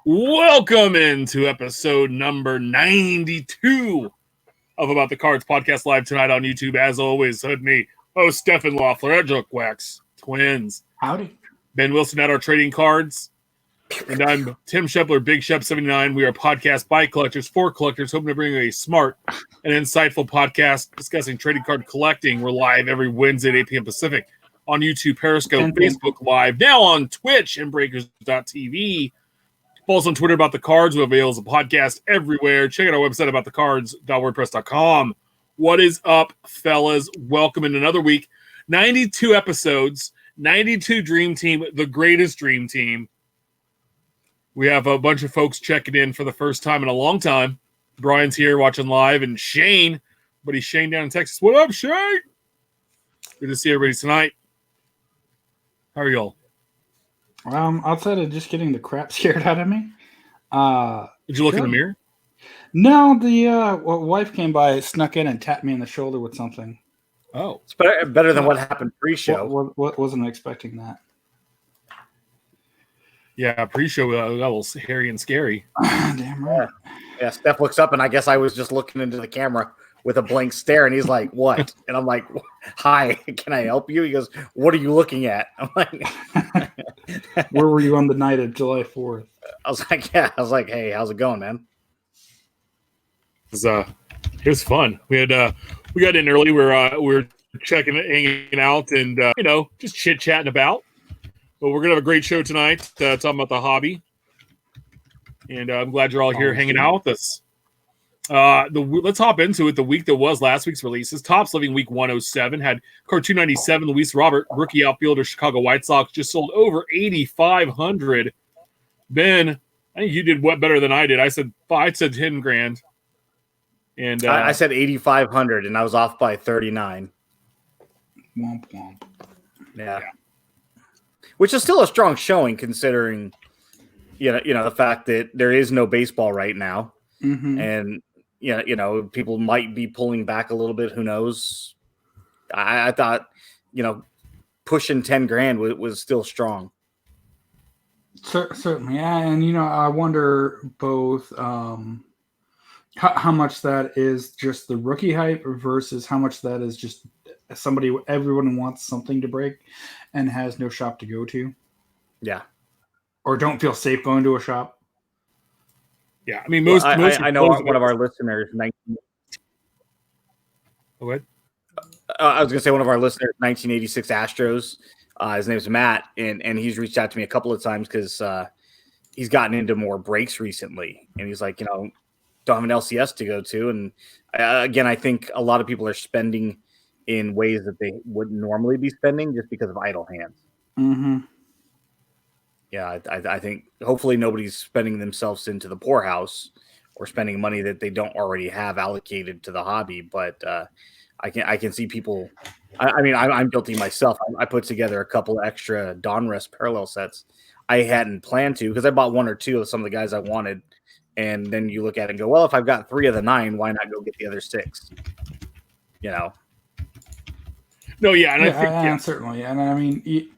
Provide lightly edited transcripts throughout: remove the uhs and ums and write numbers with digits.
Welcome into episode number 92 of About the Cards podcast, live tonight on YouTube. As always, with me, host Stephen Loeffler, Edge Wax, twins. Howdy. Ben Wilson at our trading cards. And I'm Tim Shepler, Big Shep 79. We are podcast by collectors for collectors, hoping to bring you a smart and insightful podcast discussing trading card collecting. We're live every Wednesday at 8 p.m. Pacific on YouTube, Periscope, Facebook Live, now on Twitch and Breakers.tv. Follow us on Twitter about the cards. We avail as a podcast everywhere. Check out our website about the cards.wordpress.com. What is up, fellas? Welcome in another week. 92 episodes, 92 Dream Team, the greatest Dream Team. We have a bunch of folks checking in for the first time in a long time. Brian's here watching live, and Shane, buddy Shane down in Texas. What up, Shane? Good to see everybody tonight. How are y'all? Outside of just getting the crap scared out of me. Did you look in the mirror? No, the wife came by, snuck in, and tapped me in the shoulder with something. Oh, it's better than what happened pre-show. Wasn't expecting that. Yeah, pre-show got a little hairy and scary. Damn right. Yeah, Steph looks up, and I guess I was just looking into the camera with a blank stare, and he's like, "What?" And I'm like, "Hi, can I help you?" He goes, "What are you looking at?" I'm like, "Where were you on the night of July 4th?" I was like, "Yeah." I was like, "Hey, how's it going, man?" It was fun. We got in early. We were checking it, hanging out, and just chit chatting about. But we're gonna have a great show tonight, talking about the hobby. And I'm glad you're all here hanging out with us. Let's hop into it. The week that was last week's releases. Topps Living Week 107 had card 297. Luis Robert, rookie outfielder, Chicago White Sox, just sold over 8,500. Ben, I think you did better than I did. I said 10 grand. And I said 8,500, and I was off by 39. Womp womp. Yeah. Which is still a strong showing, considering, the fact that there is no baseball right now, and people might be pulling back a little bit. Who knows? I thought, pushing 10 grand was still strong. Certainly, yeah, and I wonder both how much that is just the rookie hype versus how much that is just everyone wants something to break and has no shop to go to. Yeah. Or don't feel safe going to a shop. Yeah. I mean, I know one of our listeners, Go ahead. I was going to say one of our listeners, 1986 Astros. His name's Matt, and he's reached out to me a couple of times because he's gotten into more breaks recently. And he's like, don't have an LCS to go to. And again, I think a lot of people are spending in ways that they wouldn't normally be spending just because of idle hands. Mm-hmm. Yeah, I think hopefully nobody's spending themselves into the poorhouse or spending money that they don't already have allocated to the hobby. But I can see people. I'm guilty myself. I put together a couple extra Donruss parallel sets. I hadn't planned to because I bought one or two of some of the guys I wanted, and then you look at it and go, well, if I've got 3 of the 9, why not go get the other 6? No, yeah, and I think certainly, and I mean,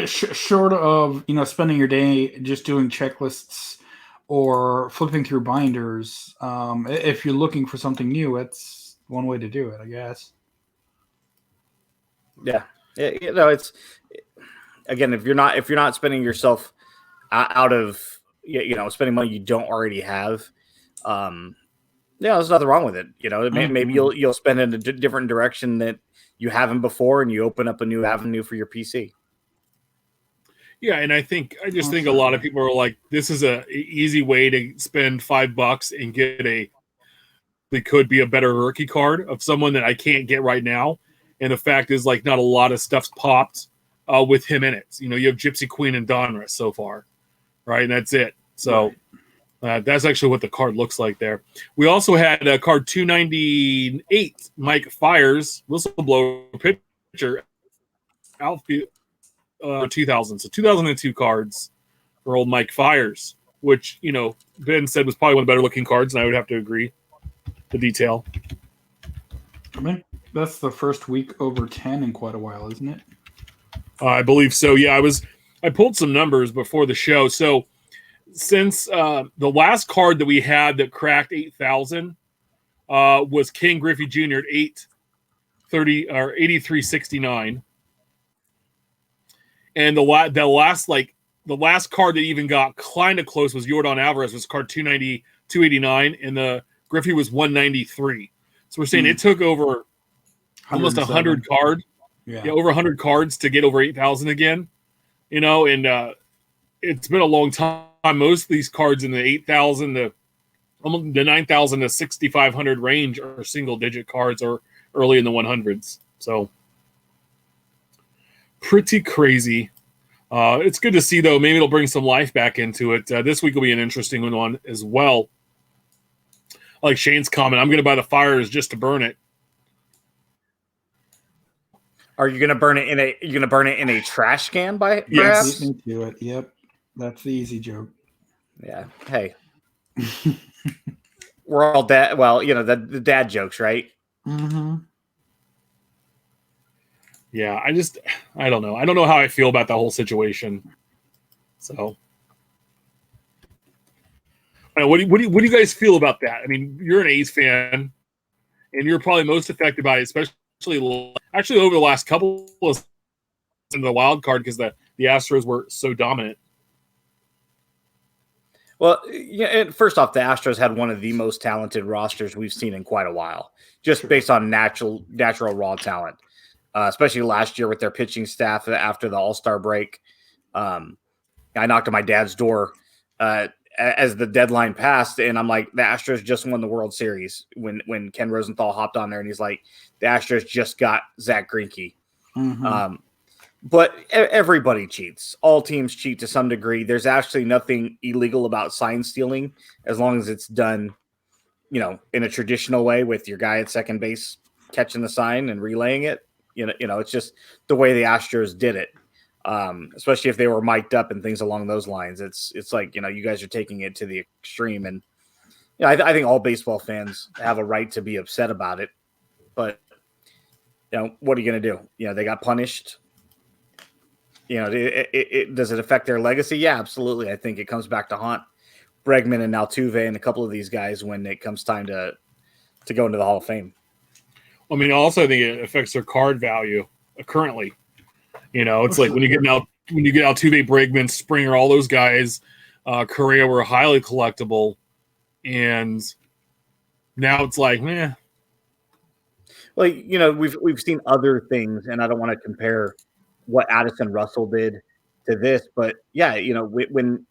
short of spending your day just doing checklists or flipping through binders, if you're looking for something new, it's one way to do it, I guess. Yeah, it's again, if you're not spending yourself out of spending money you don't already have, there's nothing wrong with it. Maybe you'll spend in a different direction that you haven't before, and you open up a new avenue for your PC. Yeah, and I think a lot of people are like, this is a easy way to spend $5 and get could be a better rookie card of someone that I can't get right now. And the fact is, like, not a lot of stuff's popped with him in it. You have Gypsy, Queen, and Donruss so far, right? And that's it. So that's actually what the card looks like there. We also had a card 298, Mike Fiers, whistleblower pitcher, outfield. 2000, so 2002 cards for old Mike Fiers, which Ben said was probably one of the better looking cards, and I would have to agree. The detail. I mean, that's the first week over 10 in quite a while, isn't it? I believe so. Yeah, I pulled some numbers before the show. So since the last card that we had that cracked 8,000 was King Griffey Jr. at 830 or 8369, and the last card that even got kind of close was Yordan Alvarez, was card 289, and the Griffey was 193. So we're saying it took over almost 100 cards. Yeah, over 100 cards to get over 8,000 again. And it's been a long time. Most of these cards in the 8,000 to almost the 9,000 to 6,500 range are single-digit cards or early in the 100s. So pretty crazy. It's good to see, though. Maybe it'll bring some life back into it. This week will be an interesting one as well. Like Shane's comment, I'm going to buy the Fires just to burn it. Are you going to burn it in a trash can? Yes, me do it. Yep, that's the easy joke. Yeah. Hey, we're all dad. Well, the dad jokes, right? Mm-hmm. Yeah, I don't know. I don't know how I feel about that whole situation. So, what do you guys feel about that? I mean, you're an A's fan, and you're probably most affected by it, especially actually over the last couple of in the wild card because the Astros were so dominant. Well, yeah. First off, the Astros had one of the most talented rosters we've seen in quite a while, just based on natural raw talent. Especially last year with their pitching staff after the All-Star break. I knocked on my dad's door as the deadline passed, and I'm like, the Astros just won the World Series when Ken Rosenthal hopped on there, and he's like, the Astros just got Zach Greinke. Mm-hmm. But everybody cheats. All teams cheat to some degree. There's actually nothing illegal about sign stealing as long as it's done, in a traditional way with your guy at second base catching the sign and relaying it. It's just the way the Astros did it, especially if they were mic'd up and things along those lines. It's like, you guys are taking it to the extreme. And I think all baseball fans have a right to be upset about it. But, what are you going to do? They got punished. Does it affect their legacy? Yeah, absolutely. I think it comes back to haunt Bregman and Altuve and a couple of these guys when it comes time to go into the Hall of Fame. I mean, also I think it affects their card value currently. It's like when you get Altuve, Bregman, Springer, all those guys, Correa were highly collectible, and now it's like, meh. Well, we've seen other things, and I don't want to compare what Addison Russell did to this, but yeah, when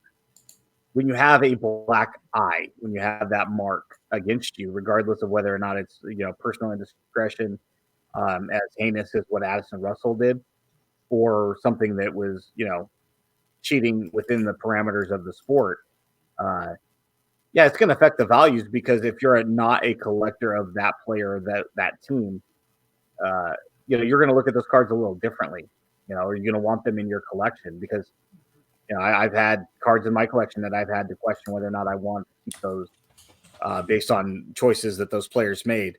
you have a black eye, when you have that mark against you, regardless of whether or not it's personal indiscretion, as heinous as what Addison Russell did, or something that was cheating within the parameters of the sport, it's going to affect the values, because if you're not a collector of that player, that team, you're going to look at those cards a little differently. Are you going to want them in your collection? Because I've had cards in my collection that I've had to question whether or not I want to keep those based on choices that those players made.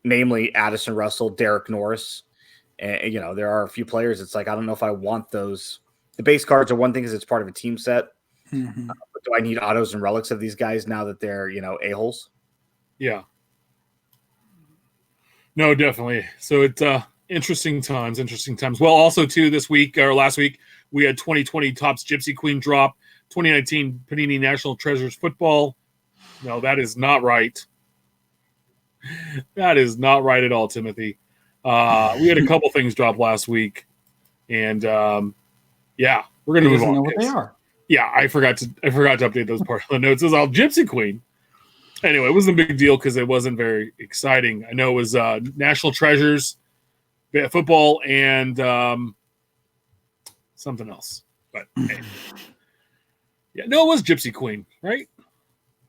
Namely Addison Russell, Derek Norris, and there are a few players. It's like, I don't know if I want those. The base cards are one thing because it's part of a team set. Mm-hmm. But do I need autos and relics of these guys now that they're a-holes? Yeah. No, definitely. So it's interesting times. Well, also too, this week or last week we had 2020 Topps Gypsy Queen drop, 2019 Panini National Treasures football. No, that is not right. That is not right at all, Timothy. We had a couple things drop last week, and we're going to move on. Know what they are. Yeah, I forgot to update those part of the notes. It was all Gypsy Queen. Anyway, it wasn't a big deal because it wasn't very exciting. I know it was National Treasures football and something else, but hey. Yeah, no, it was Gypsy Queen, right?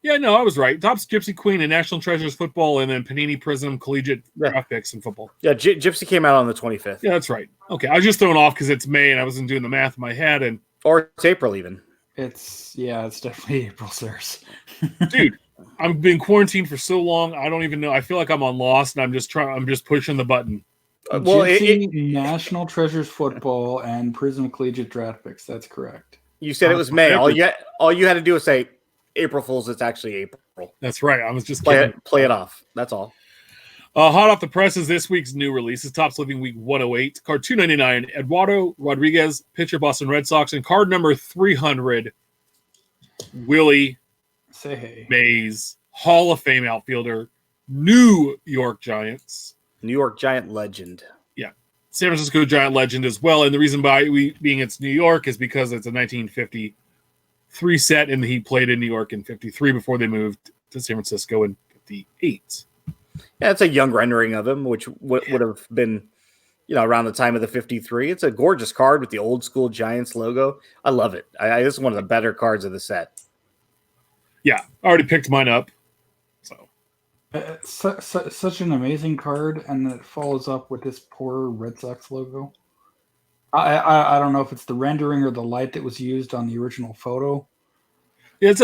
Yeah, no, I was right. Topps Gypsy Queen and National Treasures football, and then Panini Prizm Collegiate draft picks in football. Yeah, Gypsy came out on the 25th. Yeah, that's right. Okay, I was just thrown off because it's May and I wasn't doing the math in my head, or it's April even. It's definitely April, sirs. Dude, I've been quarantined for so long. I don't even know. I feel like I'm on Lost, and I'm just pushing the button. Gypsy, National Treasures football, and Prizm Collegiate draft picks. That's correct. You said it was May. All you had to do was say April Fool's. It's actually April. That's right. I was just play it off. That's all. Hot off the presses, this week's new releases. Topps Living Week 108. Card 299, Eduardo Rodriguez, pitcher, Boston Red Sox. And card number 300, Willie Mays, Hall of Fame outfielder, New York Giants. New York Giant legend. Yeah. San Francisco Giant legend as well. And the reason being it's New York is because it's a 1953 set, and he played in New York in 53 before they moved to San Francisco in 58. Yeah, it's a young rendering of him, which would have been, around the time of the 53. It's a gorgeous card with the old school Giants logo. I love it. This is one of the better cards of the set. Yeah, I already picked mine up. So such an amazing card, and it follows up with this poor Red Sox logo. I don't know if it's the rendering or the light that was used on the original photo. Yeah,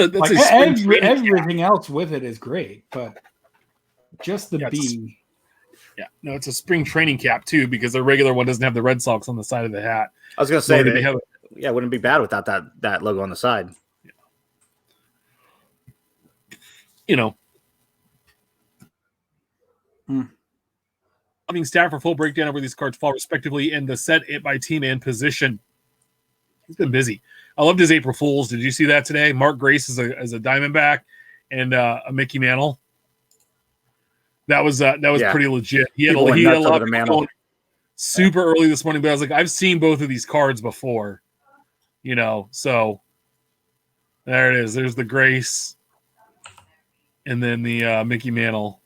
everything else with it is great, but just the B. Yeah, no, it's a spring training cap too, because the regular one doesn't have the Red Sox on the side of the hat. I was going to say that. Yeah, it wouldn't be bad without that logo on the side. Having staff for full breakdown of where these cards fall respectively in the set it by team and position. He's been busy. I loved his April Fools. Did you see that today? Mark Grace as a Diamondback and a Mickey Mantle. That was pretty legit. He had a lot of Mantle super early this morning, but I was like, I've seen both of these cards before, so there it is. There's the Grace and then the Mickey Mantle.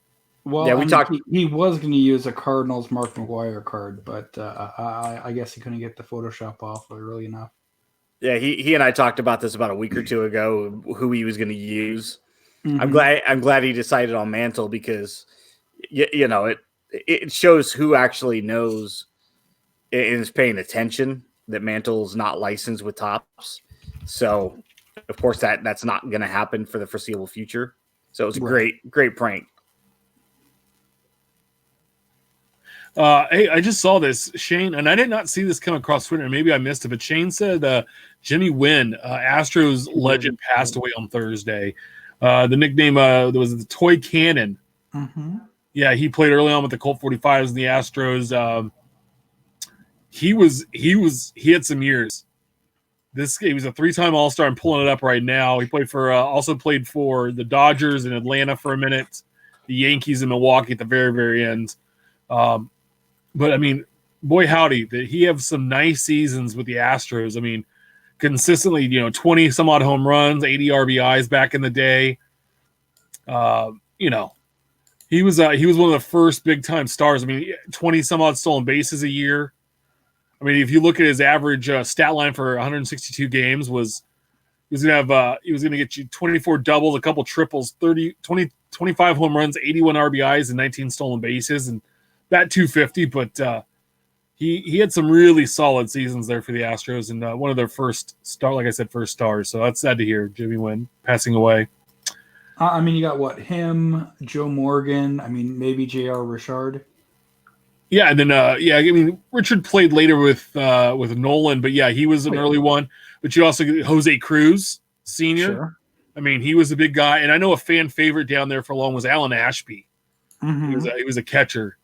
Well, yeah, talked. He was going to use a Cardinals Mark McGwire card, but I guess he couldn't get the Photoshop off early enough. Yeah, he and I talked about this about a week or two ago, who he was going to use. Mm-hmm. I'm glad he decided on Mantle, because it shows who actually knows and is paying attention that Mantle's not licensed with Topps. So, of course, that's not going to happen for the foreseeable future. So it was a great prank. Hey, I just saw this, Shane, and I did not see this come across Twitter. Maybe I missed it, but Shane said Jimmy Wynn, Astros legend, passed away on Thursday. The nickname was the Toy Cannon. Mm-hmm. Yeah, he played early on with the Colt 45s and the Astros. He had some years. He was a 3-time All-Star. I'm pulling it up right now. He played for also played for the Dodgers in Atlanta for a minute, the Yankees in Milwaukee at the very, very end. But I mean, boy howdy, that he have some nice seasons with the Astros. I mean, consistently, 20 some odd home runs, 80 RBIs back in the day. He was one of the first big time stars. I mean, 20 some odd stolen bases a year. I mean, if you look at his average stat line for 162 games, he was going to get you 24 doubles, a couple triples, 25 home runs, 81 RBIs, and 19 stolen bases, and that 250. But he had some really solid seasons there for the Astros, and one of their first stars. So that's sad to hear. Jimmy Wynn passing away. I mean, you got him, Joe Morgan. I mean, maybe J.R. Richard. Yeah, and then Richard played later with Nolan, but yeah, he was an early one. But you also get Jose Cruz Sr. Sure. I mean, he was a big guy, and I know a fan favorite down there for long was Alan Ashby. Mm-hmm. He was a catcher,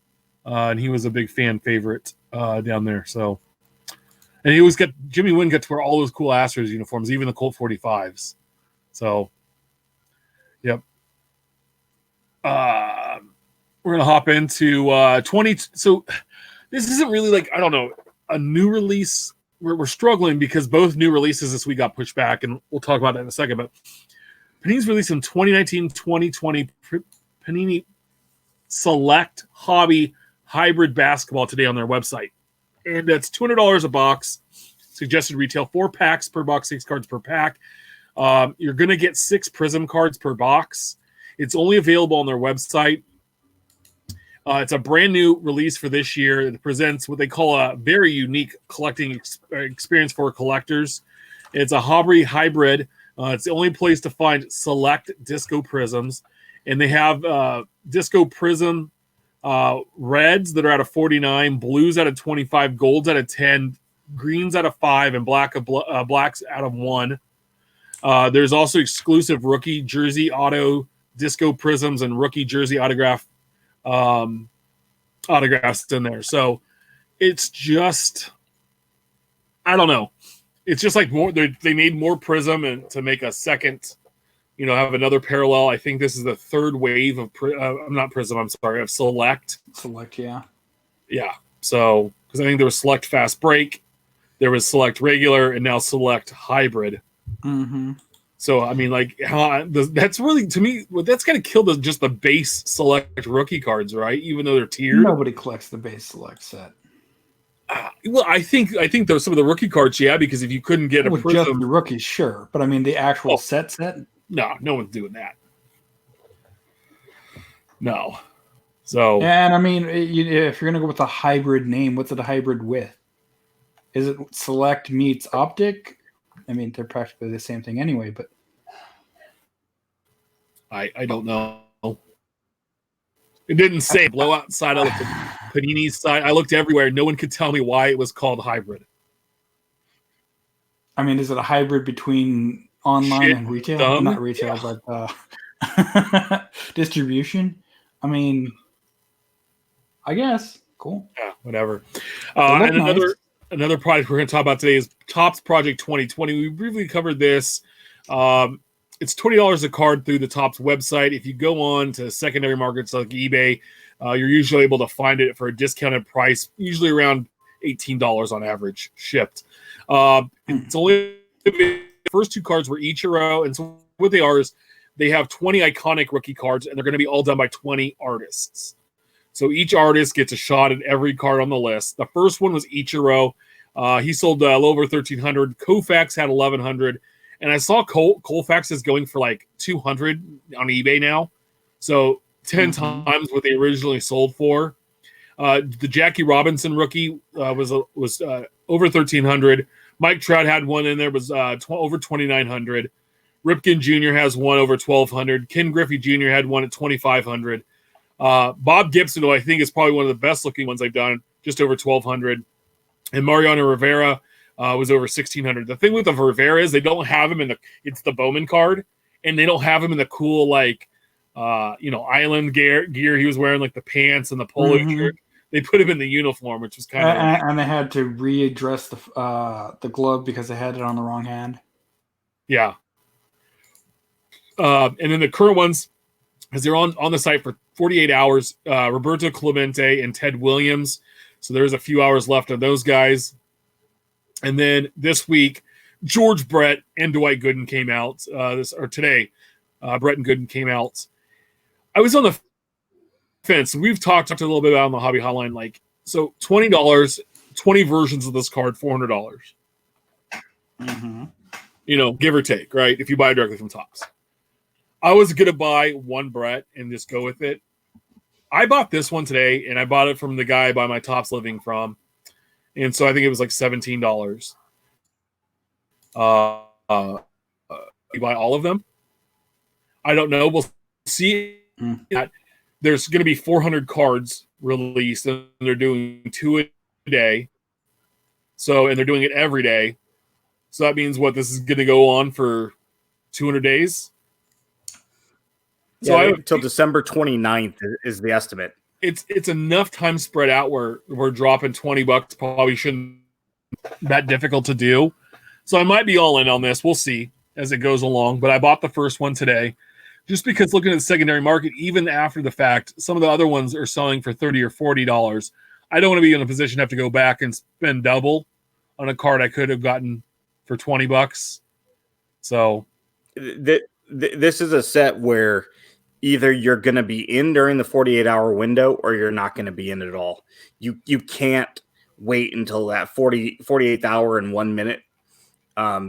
and he was a big fan favorite down there. So, and Jimmy Wynn got to wear all those cool Astros uniforms, even the Colt 45s. So, yep. We're going to hop into 20. So this isn't really a new release. We're struggling because both new releases this week got pushed back, and we'll talk about that in a second. But Panini's released some 2019-2020 Panini Select Hobby Hybrid Basketball today on their website. And that's $200 a box. Suggested retail, 4 packs per box, 6 cards per pack. You're going to get 6 Prizm cards per box. It's only available on their website. It's a brand new release for this year. It presents what they call a very unique collecting experience for collectors. It's a hobby hybrid. It's the only place to find select Disco Prizms. And they have Disco Prizm reds that are out of 49, blues out of 25, golds out of 10, greens out of 5 and blacks out of 1. There's also exclusive rookie jersey auto disco prisms and rookie jersey autographs in there. So it's just, I don't know. It's just like more. They made more Prizm and to make a second, have another parallel. I think this is the third wave of not Prizm. I'm sorry, of Select. Select, yeah. Yeah. So because I think there was Select Fast Break, there was Select Regular, and now Select Hybrid. Mm-hmm. So I mean, like, that's really, to me, that's gonna kill just the base Select rookie cards, right? Even though they're tiered. Nobody collects the base Select set. Well, I think there's some of the rookie cards, yeah, because if you couldn't get a Prizm, just the rookies, sure, but I mean the actual set. No one's doing that. No. So, and I mean, if you're gonna go with a hybrid name, what's it a hybrid with? Is it Select meets Optic? I mean, they're practically the same thing anyway, but I don't know. It didn't say blowout side. I looked at Panini's side. I looked everywhere. No one could tell me why it was called hybrid. I mean, is it a hybrid between online and retail? Not retail, but distribution. I mean, I guess. Cool. Yeah, whatever. And another product we're going to talk about today is Topps Project 2020. We briefly covered this. It's $20 a card through the Topps website. If you go on to secondary markets like eBay, you're usually able to find it for a discounted price, usually around $18 on average shipped. It's only the first 2 cards were Ichiro, and so what they are is they have 20 iconic rookie cards, and they're going to be all done by 20 artists. So each artist gets a shot at every card on the list. The first one was Ichiro. He sold a little over 1,300. Koufax had 1,100. And I saw Colfax is going for like 200 on eBay now. So 10 times what they originally sold for. The Jackie Robinson rookie was over 1,300. Mike Trout had one in there, was over 2,900. Ripken Jr. has one over 1,200. Ken Griffey Jr. had one at 2,500. Bob Gibson, who I think is probably one of the best looking ones I've done, just over 1,200. And Mariano Rivera was over 1,600. The thing with the Rivera is they don't have him it's the Bowman card, and they don't have him in the cool, island gear he was wearing, like the pants and the polo shirt. They put him in the uniform, which was kind of... And they had to readdress the glove because they had it on the wrong hand. Yeah. And then the current ones, because they're on the site for 48 hours, Roberto Clemente and Ted Williams. So there's a few hours left of those guys. And then this week, George Brett and Dwight Gooden came out. Today, Brett and Gooden came out. I was on the fence. We've talked a little bit about on the Hobby Hotline. So $20, 20 versions of this card, $400. Give or take, right? If you buy it directly from Topps. I was going to buy one Brett and just go with it. I bought this one today, and I bought it from the guy I buy my Topps living from. And so I think it was like $17. You buy all of them? I don't know. We'll see. There's going to be 400 cards released, and they're doing 2 a day. And they're doing it every day. So that means this is going to go on for 200 days? So until December 29th is the estimate. It's enough time spread out where we're dropping $20 probably shouldn't be that difficult to do. So I might be all in on this. We'll see as it goes along. But I bought the first one today just because looking at the secondary market, even after the fact, some of the other ones are selling for $30 or $40. I don't want to be in a position to have to go back and spend double on a card I could have gotten for $20. So this is a set where either you're going to be in during the 48-hour window or you're not going to be in at all. You can't wait until that 48th hour and 1 minute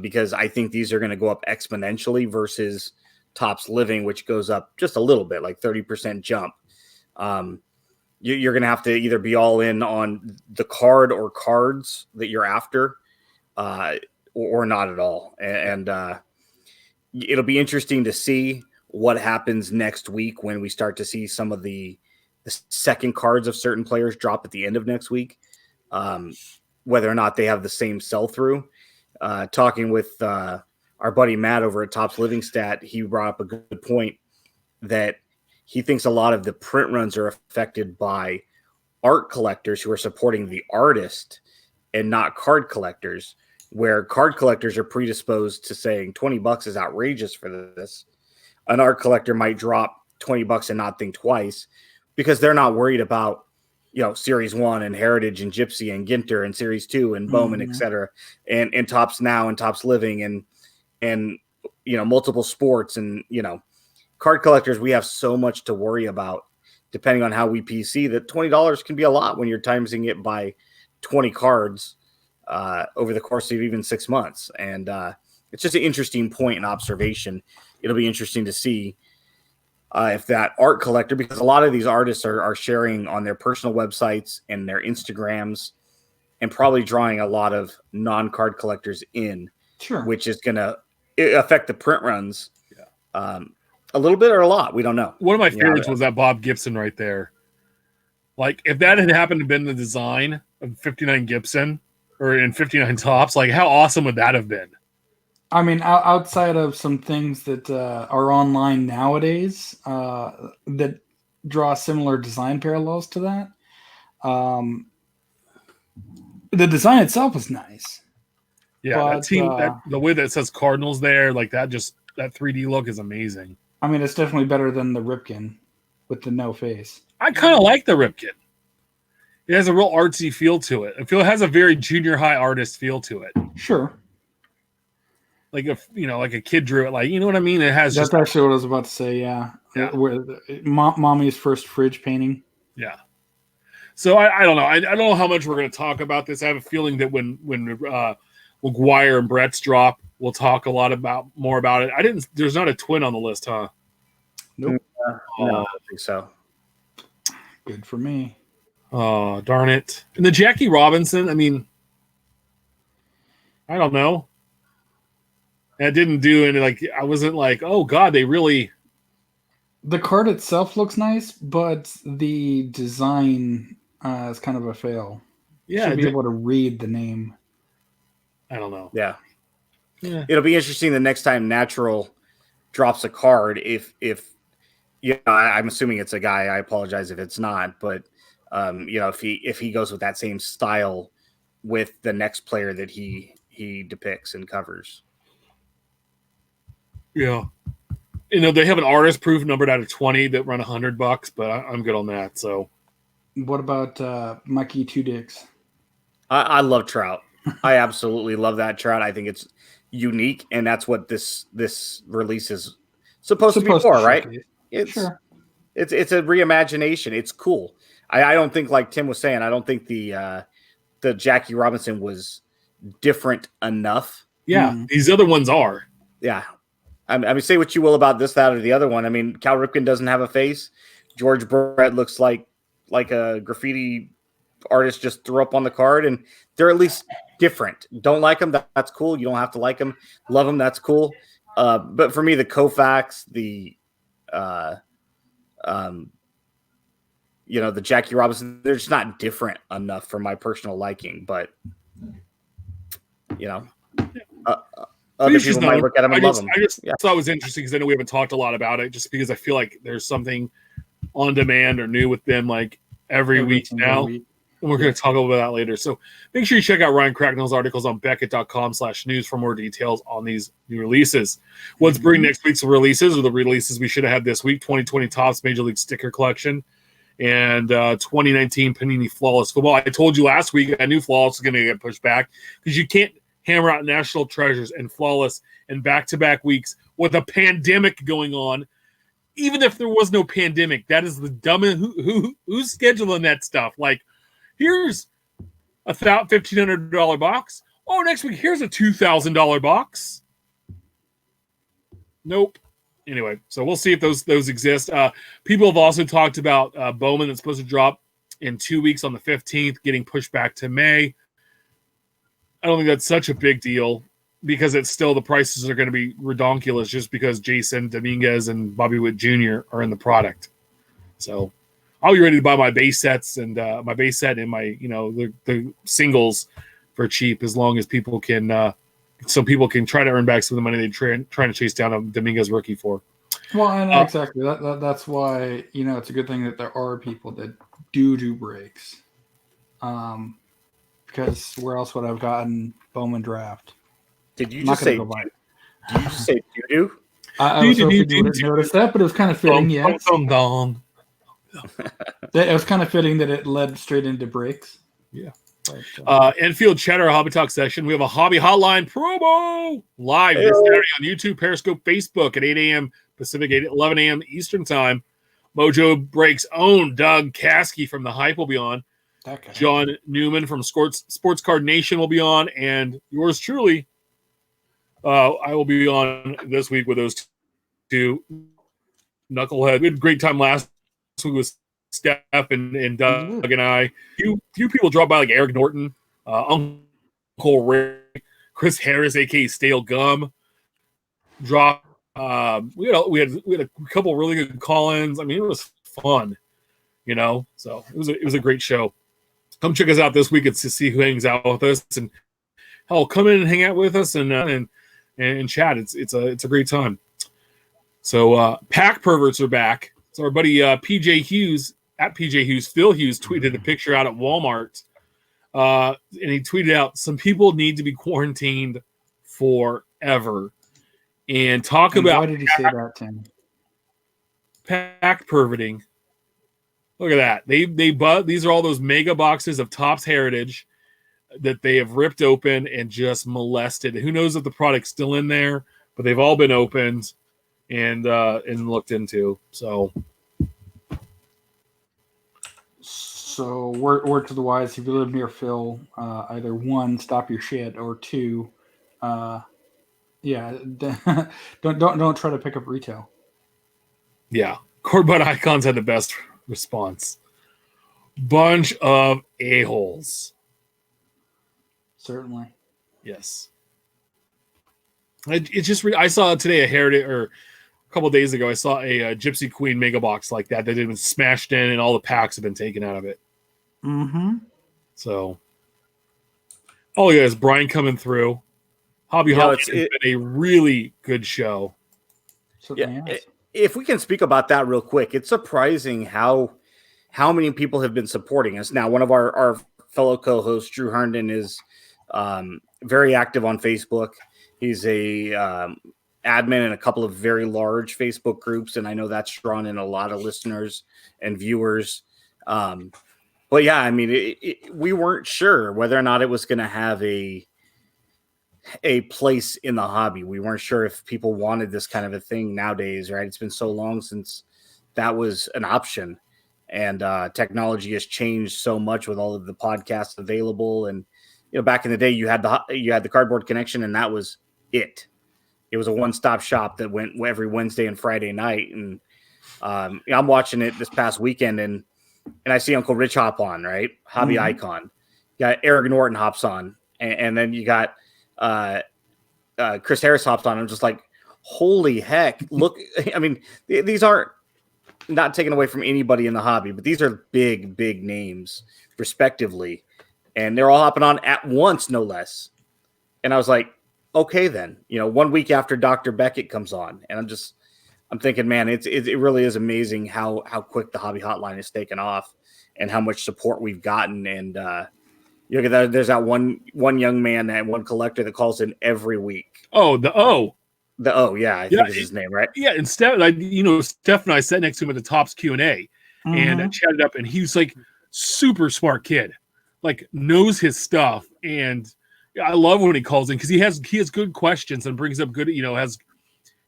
because I think these are going to go up exponentially versus Topps Living, which goes up just a little bit, like 30% jump. You're going to have to either be all in on the card or cards that you're after or not at all. And it'll be interesting to see what happens next week when we start to see some of the second cards of certain players drop at the end of next week. whether or not they have the same sell-through. Talking with our buddy Matt over at Topps Living Stat, he brought up a good point that he thinks a lot of the print runs are affected by art collectors who are supporting the artist and not card collectors, where card collectors are predisposed to saying $20 is outrageous for this. An art collector might drop $20 and not think twice because they're not worried about, Series 1 and Heritage and Gypsy and Ginter and Series 2 and Bowman, et cetera, and Topps Now and Topps Living and multiple sports and, card collectors. We have so much to worry about depending on how we PC that $20 can be a lot when you're timesing it by 20 cards over the course of even 6 months. And it's just an interesting point and observation. It'll be interesting to see if that art collector, because a lot of these artists are sharing on their personal websites and their Instagrams and probably drawing a lot of non-card collectors in, which is going to affect the print runs a little bit or a lot. We don't know. One of my favorites was that Bob Gibson right there. Like, if that had happened to been the design of 59 Gibson or in 59 Topps, like, how awesome would that have been? I mean, outside of some things that are online nowadays that draw similar design parallels to that, the design itself was nice. Yeah, but, that team, the way that it says Cardinals there, like that 3D look is amazing. I mean, it's definitely better than the Ripken with the no face. I kind of like the Ripken. It has a real artsy feel to it. I feel it has a very junior high artist feel to it. Sure. Like like a kid drew it. Like, you know what I mean? It has. That's actually what I was about to say. Yeah. Where mommy's first fridge painting. Yeah. So I don't know. I don't know how much we're going to talk about this. I have a feeling that when McGuire and Brett's drop, we'll talk a lot more about it. There's not a twin on the list, huh? Nope. No, I don't think so. Good for me. Oh, darn it. And the Jackie Robinson, I mean, I don't know. That didn't do any, I wasn't like, oh God, they really. The card itself looks nice, but the design is kind of a fail. Yeah. Should be able to read the name. I don't know. Yeah. It'll be interesting the next time Natural drops a card. If I'm assuming it's a guy. I apologize if it's not, but if he goes with that same style with the next player that he depicts and covers. Yeah. They have an artist proof numbered out of 20 that run $100, but I'm good on that. So, what about Mikey Two Dicks? I love Trout. I absolutely love that Trout. I think it's unique, and that's what this release is supposed to be for, right? It's a reimagination. It's cool. I don't think, like Tim was saying, I don't think the Jackie Robinson was different enough. Yeah, these other ones are. Yeah. I mean, say what you will about this, that, or the other one. I mean, Cal Ripken doesn't have a face. George Brett looks like a graffiti artist just threw up on the card, and they're at least different. Don't like them? That's cool. You don't have to like them. Love them? That's cool. But for me, the Koufax, the Jackie Robinson, they're just not different enough for my personal liking. But other people might look at them and love them. I just thought it was interesting because I know we haven't talked a lot about it, just because I feel like there's something on demand or new with them every week now. And we're going to talk about that later. So make sure you check out Ryan Cracknell's articles on Beckett.com/news for more details on these new releases. What's bringing next week's releases, or the releases we should have had this week: 2020 Topps Major League Sticker Collection and 2019 Panini Flawless Football. I told you last week I knew Flawless was going to get pushed back because you can't hammer out National Treasures and Flawless in back-to-back weeks with a pandemic going on. Even if there was no pandemic, that is the dumbest. Who's scheduling that stuff? Like, here's a $1,500 box. Oh, next week here's a $2,000 box. Nope. Anyway, so we'll see if those exist. People have also talked about Bowman that's supposed to drop in 2 weeks on the 15th, getting pushed back to May. I don't think that's such a big deal because it's still, the prices are going to be redonkulous just because Jason Dominguez and Bobby Witt Jr. are in the product. So I'll be ready to buy my base sets and my base set and my, the singles for cheap, as long as people can, so people can try to earn back some of the money they're trying to chase down a Dominguez rookie for. Well, and exactly that's why it's a good thing that there are people that do breaks. Because where else would I have gotten Bowman draft? Did you just say? Did you just say doo-doo? I was hoping you would have noticed that, but it was kind of fitting. Yes. It was kind of fitting that it led straight into breaks. Yeah. Infield Cheddar Hobby Talk session. We have a Hobby Hotline promo live this Saturday on YouTube, Periscope, Facebook at 8 a.m. Pacific, 11 a.m. Eastern Time. Mojo Breaks' own Doug Caskey from The Hype will be on. John Newman from Sports Card Nation will be on, and yours truly, I will be on this week with those two knucklehead. We had a great time last week with Steph and Doug and I. Few people dropped by, like Eric Norton, Uncle Rick, Chris Harris, aka Stale Gum, dropped. We had a couple really good call-ins. I mean, it was fun, So it was a great show. Come check us out this week and to see who hangs out with us, and hell, come in and hang out with us and chat. It's a great time. So pack perverts are back. So our buddy PJ Hughes at PJ Hughes, Phil Hughes, tweeted a picture out at Walmart, and he tweeted out, "Some people need to be quarantined forever." And talk about, why did he say that, Tim? Pack perverting. Look at that. These are all those mega boxes of Topps Heritage that they have ripped open and just molested. Who knows if the product's still in there, but they've all been opened and looked into. So word to the wise: if you live near Phil, either one, stop your shit, or two, don't try to pick up retail. Yeah, Corbett Icons had the best response. Bunch of a-holes. Certainly. Yes. I saw today a Heritage, or a couple of days ago, I saw a Gypsy Queen mega box like that had been smashed in and all the packs have been taken out of it. Mm-hmm. So, oh yeah, it's Brian coming through. Hobby has been a really good show. If we can speak about that real quick, it's surprising how many people have been supporting us. Now, one of our fellow co-hosts, Drew Herndon, is very active on Facebook. He's a admin in a couple of very large Facebook groups, and I know that's drawn in a lot of listeners and viewers. But yeah, I mean, we weren't sure whether or not it was going to have a place in the hobby. We weren't sure if people wanted this kind of a thing nowadays, right? It's been so long since that was an option, and technology has changed so much with all of the podcasts available. And back in the day, you had the Cardboard Connection, and that was it. It was a one-stop shop that went every Wednesday and Friday night. And I'm watching it this past weekend, and I see Uncle Rich hop on, right? Hobby Icon. You got Eric Norton hops on, and then you got Chris Harris hops on. I'm just like, holy heck. Look, I mean, these aren't, not taken away from anybody in the hobby, but these are big names respectively. And they're all hopping on at once, no less. And I was like, okay, then, 1 week after Dr. Beckett comes on, and I'm thinking, man, it really is amazing how quick the Hobby Hotline has taken off and how much support we've gotten. And there's that one young man, that one collector that calls in every week. Oh, the O. The O, yeah, I think is his name, right? Yeah, and Steph and I sat next to him at the Topps Q&A and chatted up, and he was like super smart kid, like knows his stuff, and I love when he calls in because he has good questions and brings up good,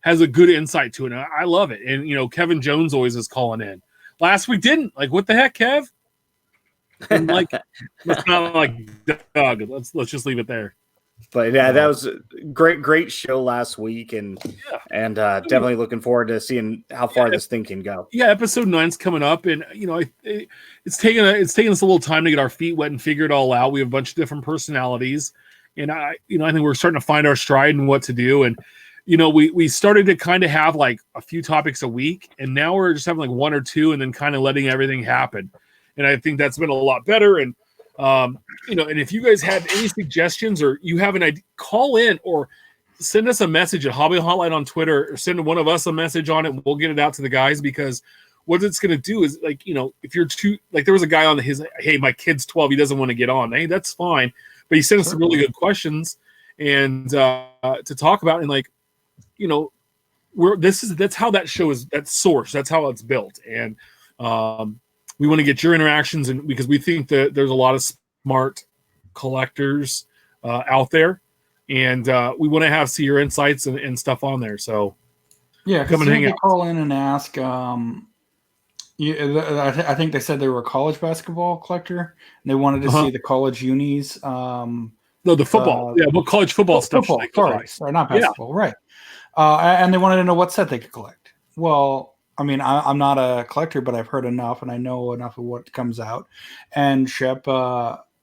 has a good insight to it. And I love it. And Kevin Jones always is calling in. Last week didn't. Like, what the heck, Kev? And like, let's not like Doug. Let's just leave it there. But yeah, that was a great show last week, and definitely looking forward to seeing how far this thing can go. Yeah, episode 9's coming up, and it's taken us a little time to get our feet wet and figure it all out. We have a bunch of different personalities, and I think we're starting to find our stride and what to do. And we started to kind of have like a few topics a week, and now we're just having like one or two, and then kind of letting everything happen. And I think that's been a lot better. And And if you guys have any suggestions or you have an idea, call in or send us a message at Hobby Hotline on Twitter, or send one of us a message on it. We'll get it out to the guys, because what it's going to do is, if you're too, there was a guy on his, hey, my kid's 12, he doesn't want to get on. Hey, that's fine. But he sent us some really good questions and to talk about, and that's how that show is, that source, that's how it's built. And we want to get your interactions, and because we think that there's a lot of smart collectors out there, and we want to see your insights and stuff on there. So yeah, come and hang out. Call in and ask. I think they said they were a college basketball collector, and they wanted to see the college unis. No, the football. College football stuff. Sorry, not basketball. Yeah. Right. And they wanted to know what set they could collect. Well, I mean, I'm not a collector, but I've heard enough, and I know enough of what comes out. And Shep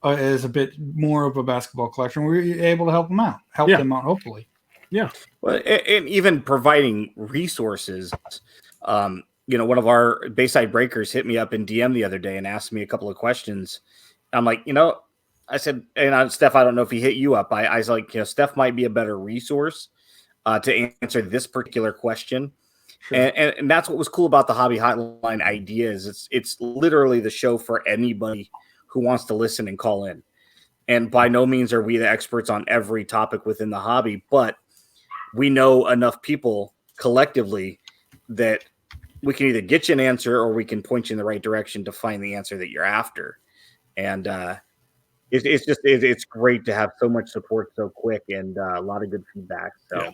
is a bit more of a basketball collector, and we're able to help them out. Them out, hopefully. Yeah. Well, and even providing resources. One of our Bayside Breakers hit me up in DM the other day and asked me a couple of questions. I'm like, I said, and Steph, I don't know if he hit you up. I was like, Steph might be a better resource to answer this particular question. Sure. And that's what was cool about the Hobby Hotline idea is it's literally the show for anybody who wants to listen and call in. And by no means are we the experts on every topic within the hobby, but we know enough people collectively that we can either get you an answer or we can point you in the right direction to find the answer that you're after. And it's great to have so much support so quick and a lot of good feedback. So. Yeah.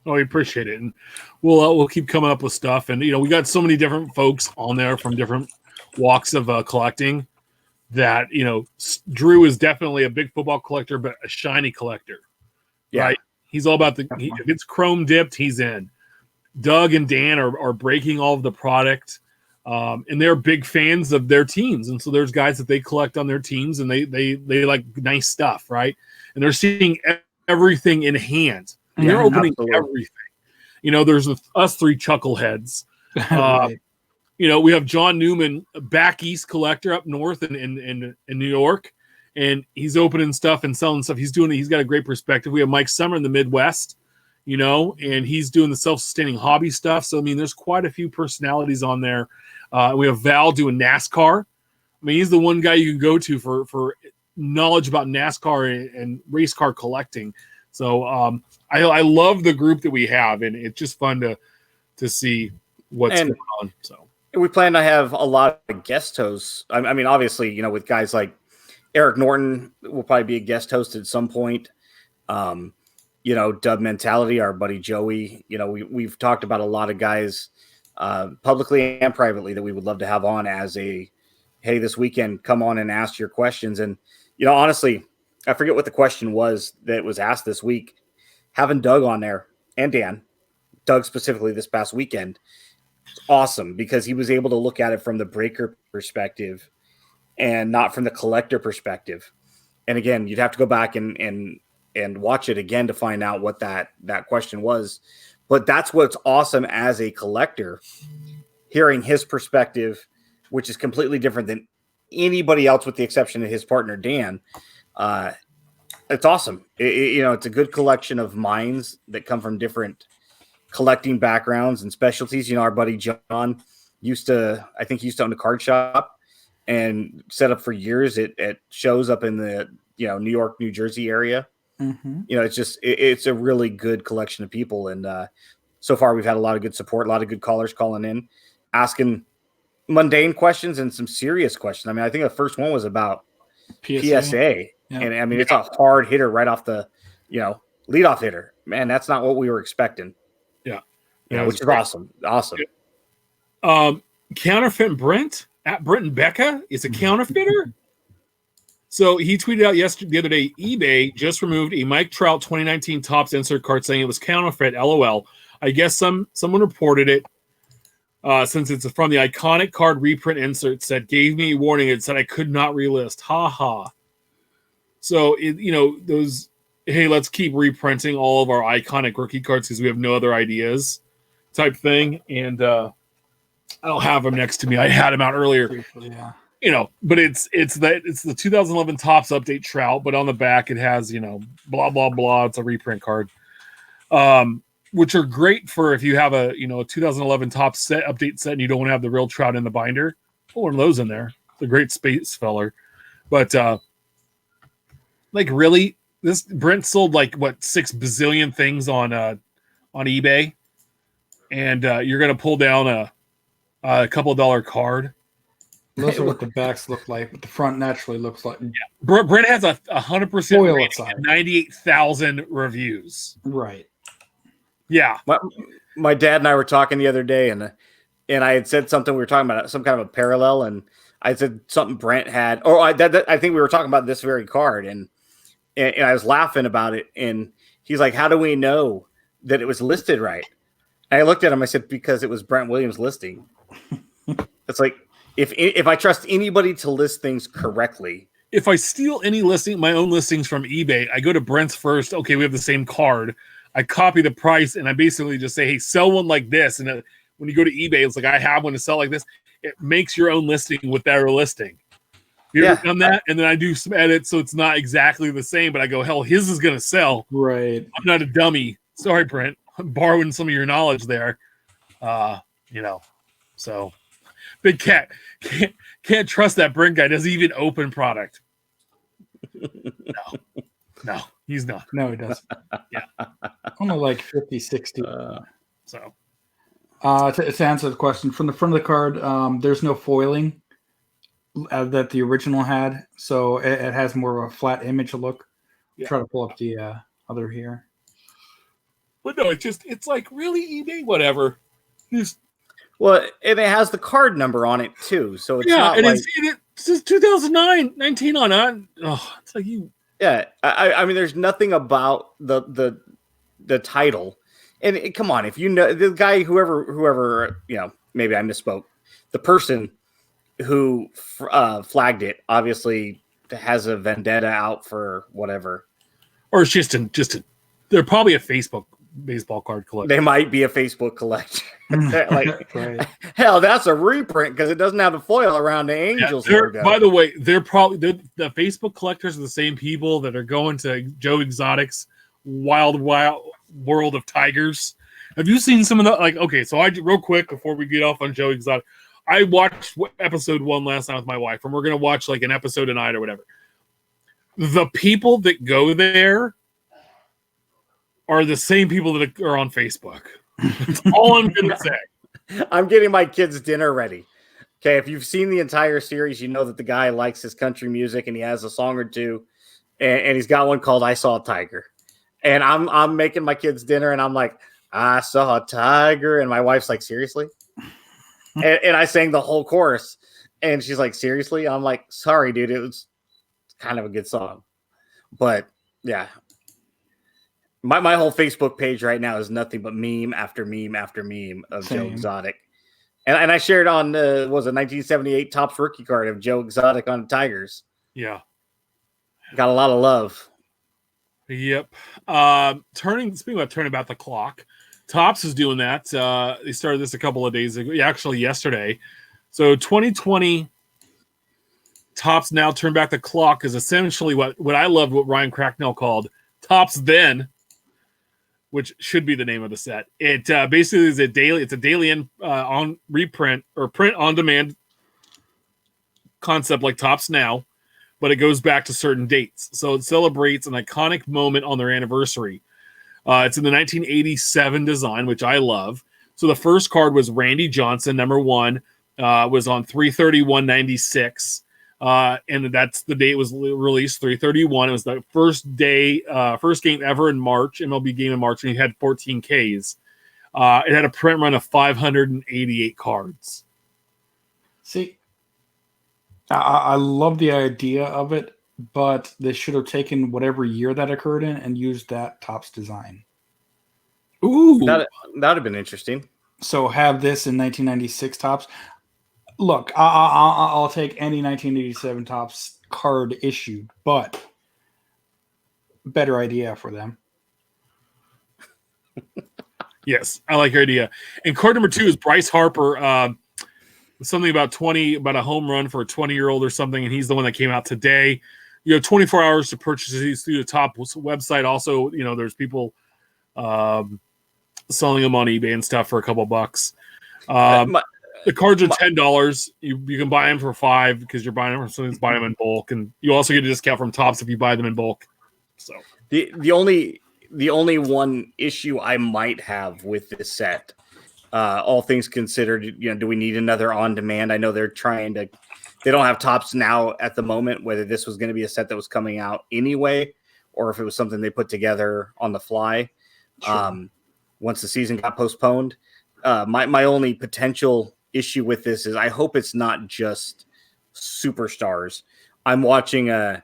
Oh, we appreciate it, and we'll keep coming up with stuff. And we got so many different folks on there from different walks of collecting. That Drew is definitely a big football collector, but a shiny collector. Yeah. Right? He's all about if it's chrome dipped, he's in. Doug and Dan are breaking all of the product, and they're big fans of their teams. And so there's guys that they collect on their teams, and they like nice stuff, right? And they're seeing everything in hand. And they're opening everything. There's us three chuckleheads. Right. We have John Newman, a back east collector up north in New York, and he's opening stuff and selling stuff. He's got a great perspective. We have Mike Summer in the Midwest, and he's doing the self-sustaining hobby stuff. So, there's quite a few personalities on there. We have Val doing NASCAR. He's the one guy you can go to for knowledge about NASCAR and race car collecting. So I love the group that we have, and it's just fun to see what's going on. So we plan to have a lot of guest hosts. Obviously, with guys like Eric Norton will probably be a guest host at some point. Dub Mentality, our buddy Joey. We've talked about a lot of guys publicly and privately that we would love to have on as hey, this weekend, come on and ask your questions. And, honestly, I forget what the question was that was asked this week. Having Doug on there and Dan, Doug specifically this past weekend, it's awesome because he was able to look at it from the breaker perspective and not from the collector perspective. And again, you'd have to go back and watch it again to find out what that question was. But that's what's awesome as a collector, hearing his perspective, which is completely different than anybody else with the exception of his partner, Dan. It's awesome. It's a good collection of minds that come from different collecting backgrounds and specialties. Our buddy John used to own a card shop and set up for years at shows up in the New York, New Jersey area. Mm-hmm. It's a really good collection of people, and so far we've had a lot of good support, a lot of good callers calling in, asking mundane questions and some serious questions. I think the first one was about PSA. Yeah. And it's a hard hitter right off the, leadoff hitter. Man, that's not what we were expecting. Yeah. Which is awesome. Awesome. Yeah. Counterfeit Brent at Brent and Becca is a counterfeiter. So he tweeted out the other day, eBay just removed a Mike Trout 2019 Topps insert card saying it was counterfeit. LOL. I guess someone reported it since it's from the iconic card reprint insert said gave me a warning. It said I could not relist. Ha ha. So, hey, let's keep reprinting all of our iconic rookie cards because we have no other ideas type thing. And I don't have them next to me. I had them out earlier. Yeah. but it's the 2011 Topps update Trout, but on the back it has blah blah blah. It's a reprint card, which are great for if you have a 2011 Topps set update set and you don't want to have the real Trout in the binder. Put one of those in there. It's a great space filler, but really, this Brent sold 6 bazillion things on eBay, and you're gonna pull down a couple $1 card. Those are what the backs look like, but the front naturally looks like. Yeah, Brent has a 100% rating and 98,000 reviews. Right. Yeah. My dad and I were talking the other day, and I had said something. We were talking about some kind of a parallel, and I said something Brent had, or I think we were talking about this very card, and I was laughing about it, and he's like, "How do we know that it was listed right?" And I looked at him. I said, "Because it was Brent Williams' listing." It's like, if I trust anybody to list things correctly, if I steal my own listings from eBay, I go to Brent's first. Okay, we have the same card. I copy the price and I basically just say, "Hey, sell one like this." And when you go to eBay, it's like, "I have one to sell like this." It makes your own listing with their listing. You ever done that? And then I do some edits so it's not exactly the same, but I go, hell, his is going to sell. Right. I'm not a dummy. Sorry, Brent. I'm borrowing some of your knowledge there. So Big Cat can't trust that Brent guy. Doesn't even open product. No, he's not. No, he doesn't. Yeah. Only like 50, 60. So to answer the question, from the front of the card, there's no foiling that the original had, so it has more of a flat image look. Yeah. Try to pull up the other here. But no, it's like, really, eBay, whatever. Well, and it has the card number on it too, so it's not and like it says 2009, 19 on it. Oh, it's like you. Yeah, I mean, there's nothing about the title, and come on, if you know the guy, whoever maybe I misspoke. The person who flagged it obviously has a vendetta out for whatever, or it's just they're probably a Facebook baseball card collector. They might be a Facebook collector. Right. Hell, that's a reprint because it doesn't have the foil around the Angels logo. By the way, they're the Facebook collectors are the same people that are going to Joe Exotic's wild world of tigers. Have you seen some of the okay? So real quick before we get off on Joe Exotic, I watched episode 1 last night with my wife, and we're gonna watch an episode tonight or whatever. The people that go there are the same people that are on Facebook. That's all I'm going to say. I'm getting my kids' dinner ready. Okay, if you've seen the entire series, you know that the guy likes his country music and he has a song or two, and he's got one called "I Saw a Tiger." And I'm making my kids' dinner, and I'm like, "I saw a tiger," and my wife's like, "Seriously?" and I sang the whole chorus, and she's like, "Seriously?" I'm like, "Sorry, dude, it was kind of a good song," but yeah. My whole Facebook page right now is nothing but meme after meme after meme of Joe Exotic. And I shared on, was a 1978 Topps rookie card of Joe Exotic on Tigers. Yeah. Got a lot of love. Yep. Speaking about turning back the clock, Topps is doing that. They started this a couple of days ago. Actually, yesterday. So 2020 Topps now turn back the clock is essentially what I loved what Ryan Cracknell called Topps Then, which should be the name of the set. It basically is a daily on reprint or print on demand concept like Topps Now, but it goes back to certain dates. So it celebrates an iconic moment on their anniversary. It's in the 1987 design, which I love. So the first card was Randy Johnson, number 1, was on 3/31/96. And that's the day it was released, 3/31. It was the first game ever in March, MLB game in March, and he had 14 Ks. It had a print run of 588 cards. See, I love the idea of it, but they should have taken whatever year that occurred in and used that Topps design. Ooh, that would have been interesting. So have this in 1996 Topps. Look, I'll take any 1987 Topps card issued, but better idea for them. Yes, I like your idea. And card number 2 is Bryce Harper. something about a home run for a 20-year-old or something, and he's the one that came out today. You have 24 hours to purchase these through the top website. Also, there's people selling them on eBay and stuff for a couple bucks. The cards are $10. You can buy them for $5 because you're buying them from someone who's buying them in bulk, and you also get a discount from Topps if you buy them in bulk. So the only one issue I might have with this set, all things considered, do we need another on demand? I know they're trying to. They don't have Topps now at the moment. Whether this was going to be a set that was coming out anyway, or if it was something they put together on the fly, once the season got postponed. My only potential issue with this is I hope it's not just superstars. I'm watching a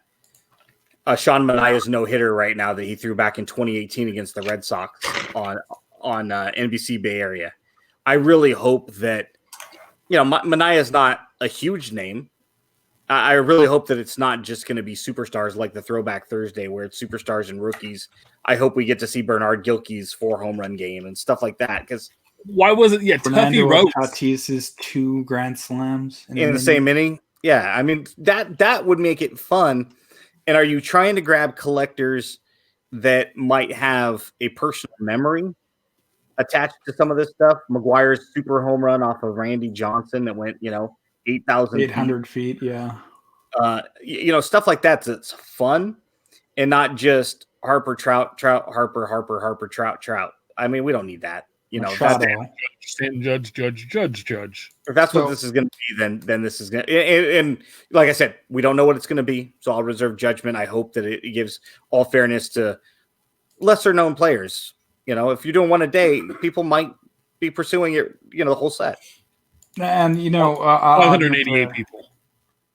Sean Manaea's no-hitter right now that he threw back in 2018 against the Red Sox on NBC Bay Area. I really hope that, Manaea's not a huge name. I really hope that it's not just going to be superstars like the Throwback Thursday where it's superstars and rookies. I hope we get to see Bernard Gilkey's 4 home run game and stuff like that. Because why was it? Yeah, Tuffy wrote Tatis's 2 grand slams in the same inning. Yeah, I mean that would make it fun. And are you trying to grab collectors that might have a personal memory attached to some of this stuff? McGuire's super home run off of Randy Johnson that went, 800 feet. Yeah. Stuff like that's fun and not just Harper, Trout, Harper, Harper, Trout. I mean, we don't need that. Judge. If that's what this is going to be, then this is going to, and like I said, we don't know what it's going to be. So I'll reserve judgment. I hope that it gives all fairness to lesser known players. If you're doing one a day, people might be pursuing it, the whole set. And 188 people.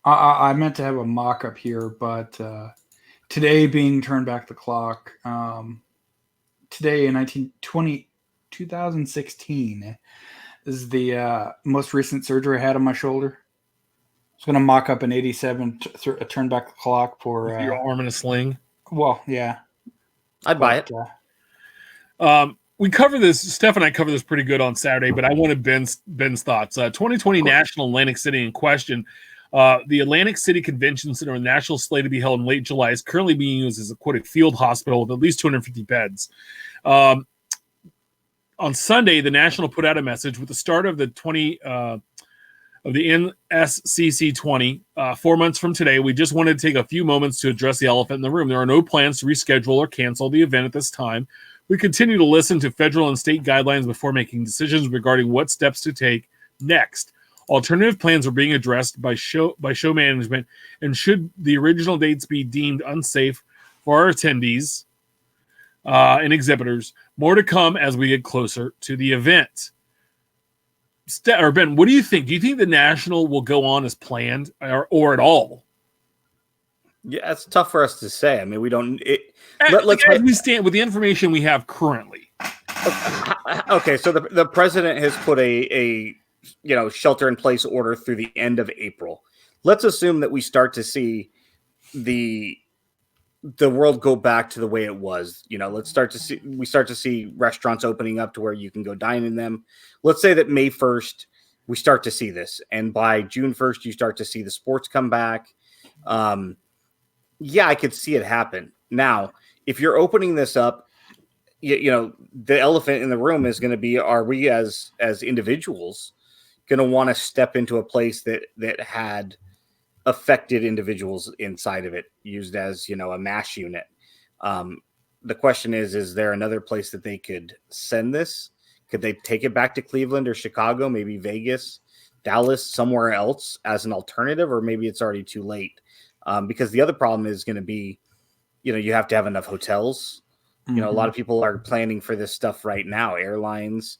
I meant to have a mock-up here, but today being turned back the clock, today in 2016 is the most recent surgery I had on my shoulder. I was going to mock up an 87 turn back the clock for your arm in a sling. Well, yeah, I'd buy it. We cover this. Steph and I cover this pretty good on Saturday, but I wanted Ben's thoughts. 2020 National Atlantic City in question. The Atlantic City Convention Center, a national slate to be held in late July, is currently being used as a field hospital with at least 250 beds. On Sunday, the National put out a message with the start of the NSCC 20. 4 months from today, we just wanted to take a few moments to address the elephant in the room. There are no plans to reschedule or cancel the event at this time. We continue to listen to federal and state guidelines before making decisions regarding what steps to take next. Alternative plans are being addressed by show management, and should the original dates be deemed unsafe for our attendees and exhibitors, more to come as we get closer to the event. Ben, what do you think? Do you think the National will go on as planned or at all? Yeah, it's tough for us to say. I mean, we don't. We stand with the information we have currently. Okay, so the president has put a shelter in place order through the end of April. Let's assume that we start to see the world go back to the way it was. We start to see restaurants opening up to where you can go dine in them. Let's say that May 1st we start to see this, and by June 1st you start to see the sports come back. Yeah, I could see it happen. Now, if you're opening this up, the elephant in the room is going to be: are we as individuals going to want to step into a place that had affected individuals inside of it, used as a mash unit? The question is there another place that they could send this? Could they take it back to Cleveland or Chicago, maybe Vegas, Dallas, somewhere else as an alternative, or maybe it's already too late? Because the other problem is going to be, you have to have enough hotels. A lot of people are planning for this stuff right now. Airlines,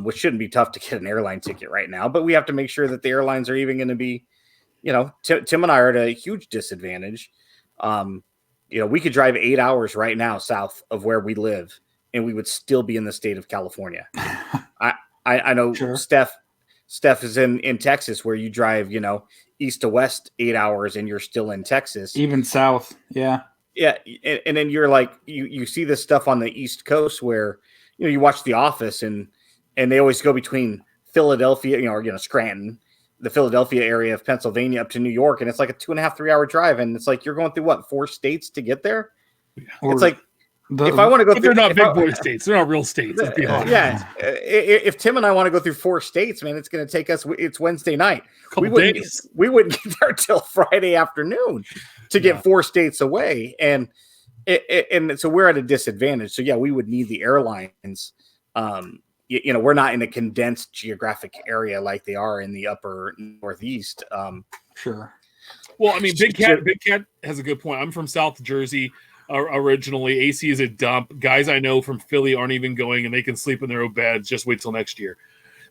which shouldn't be tough to get an airline ticket right now, but we have to make sure that the airlines are even going to be, Tim and I are at a huge disadvantage. We could drive 8 hours right now south of where we live, and we would still be in the state of California. I know. Sure. Steph is in Texas, where you drive, east to west 8 hours, and you're still in Texas. Even south, yeah. Yeah, and then you're like, you see this stuff on the East Coast where, you watch The Office, and they always go between Philadelphia, or Scranton, the Philadelphia area of Pennsylvania up to New York, and it's like a 2.5, 3 hour drive, and it's like you're going through what, 4 states to get there. It's like if I want to go through, they're not big boy states, they're not real states. Let's be honest. Yeah, if Tim and I want to go through 4 states, man, it's going to take us. It's Wednesday night. We wouldn't get there till Friday afternoon to get 4 states away, and so we're at a disadvantage. So yeah, we would need the airlines. We're not in a condensed geographic area like they are in the upper Northeast. Sure. Well, I mean, Big Cat has a good point. I'm from South Jersey originally. AC is a dump. Guys I know from Philly aren't even going, and they can sleep in their own beds. Just wait till next year.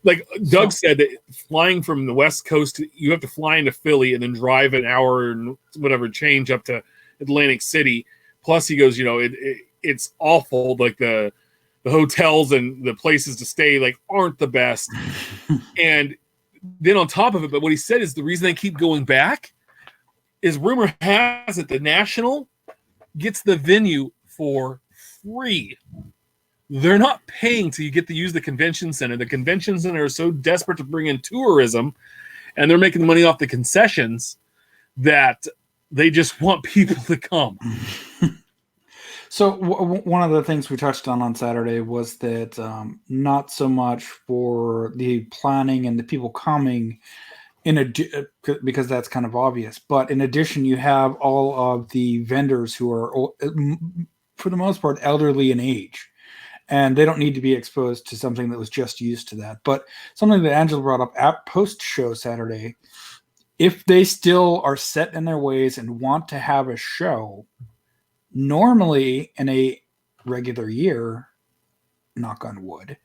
Like Doug said, that flying from the West Coast, you have to fly into Philly and then drive an hour and whatever change up to Atlantic City. Plus, he goes, it's awful. Like the hotels and the places to stay aren't the best. And then on top of it, but what he said is the reason they keep going back is rumor has it the National gets the venue for free. They're not paying till you get to use the convention center. The convention center is so desperate to bring in tourism, and they're making money off the concessions that they just want people to come. So one of the things we touched on Saturday was that not so much for the planning and the people coming because that's kind of obvious. But in addition, you have all of the vendors who are, for the most part, elderly in age. And they don't need to be exposed to something that was just used to that. But something that Angela brought up at post-show Saturday, if they still are set in their ways and want to have a show, normally in a regular year, knock on wood,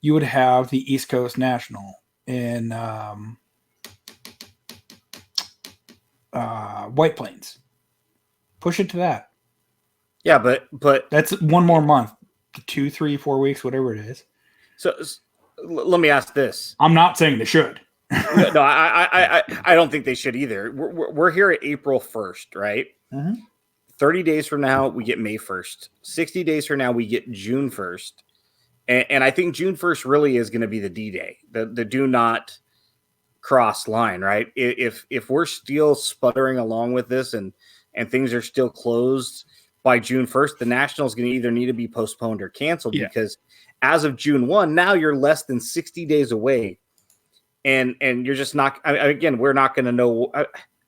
you would have the East Coast National in White Plains. Push it to that. Yeah, but that's one more month. 2, 3, 4 weeks, whatever it is. So let me ask this. I'm not saying they should. No, I don't think they should either. We're here at April 1st, right? Mm-hmm. 30 days from now, we get May 1st. 60 days from now, we get June 1st. And I think June 1st really is going to be the D-Day, the do not cross line, right? If we're still sputtering along with this and things are still closed by June 1st, the National is going to either need to be postponed or canceled because as of June 1, now you're less than 60 days away. And you're just not, again, we're not going to know.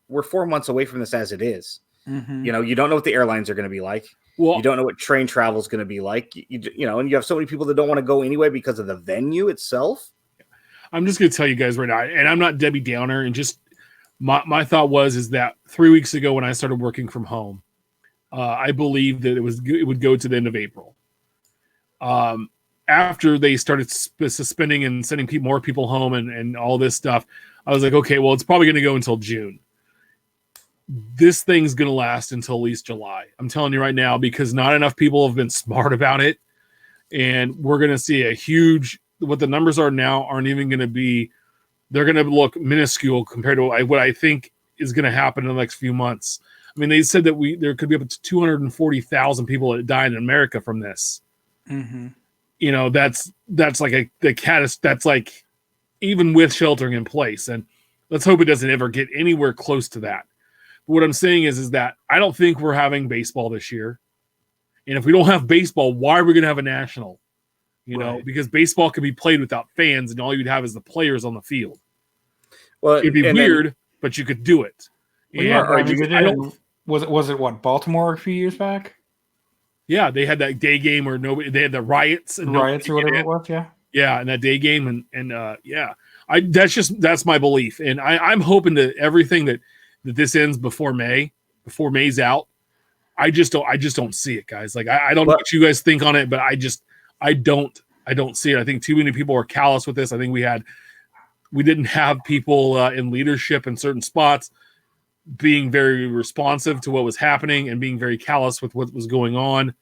We're 4 months away from this as it is. Mm-hmm. You don't know what the airlines are going to be like. Well, you don't know what train travel is going to be like. And you have so many people that don't want to go anyway because of the venue itself. I'm just going to tell you guys right now, and I'm not Debbie Downer, and just my thought is that 3 weeks ago when I started working from home, I believed that it would go to the end of April. After they started suspending and sending more people home and all this stuff, I was like, okay, well, it's probably going to go until June. This thing's going to last until at least July. I'm telling you right now, because not enough people have been smart about it. And we're going to see a huge, what the numbers are now aren't even going to be, they're going to look minuscule compared to what I think is going to happen in the next few months. I mean, they said that there could be up to 240,000 people that died in America from this. Mm-hmm. That's like that's like even with sheltering in place. And let's hope it doesn't ever get anywhere close to that. But what I'm saying is that I don't think we're having baseball this year. And if we don't have baseball, why are we going to have a national? Because baseball can be played without fans and all you'd have is the players on the field. Well, it'd be weird, but you could do it. Was it what, Baltimore a few years back? Yeah, they had that day game where they had the riots or whatever it was. Yeah, and that day game that's my belief, and I'm hoping that everything that this ends before May's out. I just don't see it, guys. Like I don't know what you guys think on it, but I don't see it. I think too many people are callous with this. I think we didn't have people in leadership in certain spots being very responsive to what was happening and being very callous with what was going on.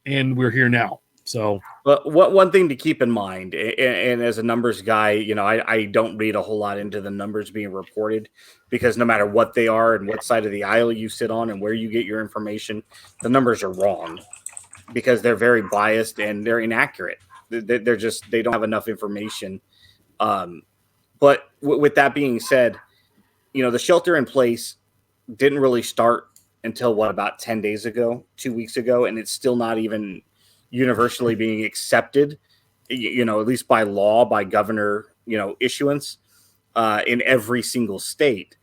And we're here now. So, but one thing to keep in mind, and as a numbers guy, I don't read a whole lot into the numbers being reported because no matter what they are and what side of the aisle you sit on and where you get your information, the numbers are wrong because they're very biased and they're inaccurate. They don't have enough information. But with that being said, the shelter in place didn't really start until about 10 days ago, 2 weeks ago, and it's still not even universally being accepted, at least by law, by governor, issuance in every single state.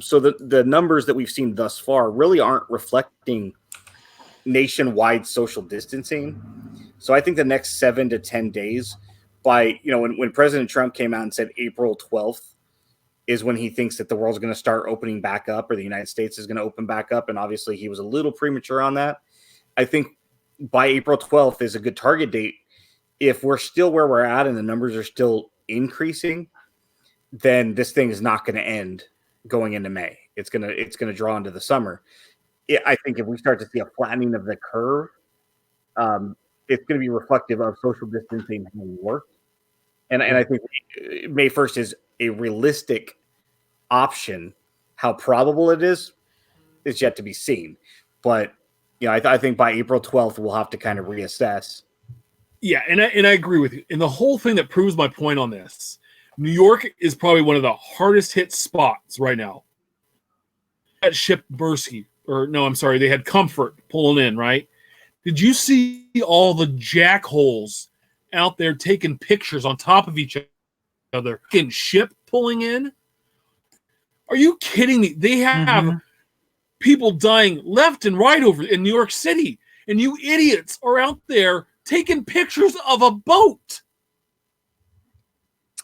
So the numbers that we've seen thus far really aren't reflecting nationwide social distancing. So I think the next 7 to 10 days, when President Trump came out and said April 12th is when he thinks that the world's going to start opening back up, or the United States is going to open back up. And obviously he was a little premature on that. I think by April 12th is a good target date. If we're still where we're at and the numbers are still increasing, then this thing is not going to end going into May. It's going to draw into the summer. I think if we start to see a flattening of the curve, it's going to be reflective of social distancing having worked. And I think May 1st is a realistic option. How probable it is yet to be seen. But I think by April 12th we'll have to kind of reassess. Yeah, and I agree with you. And the whole thing that proves my point on this, New York is probably one of the hardest hit spots right now. That ship Bursky, they had Comfort pulling in, right? Did you see all the jackholes out there taking pictures on top of each other? Fucking ship pulling in? Are you kidding me? They have people dying left and right over in New York City, and you idiots are out there taking pictures of a boat.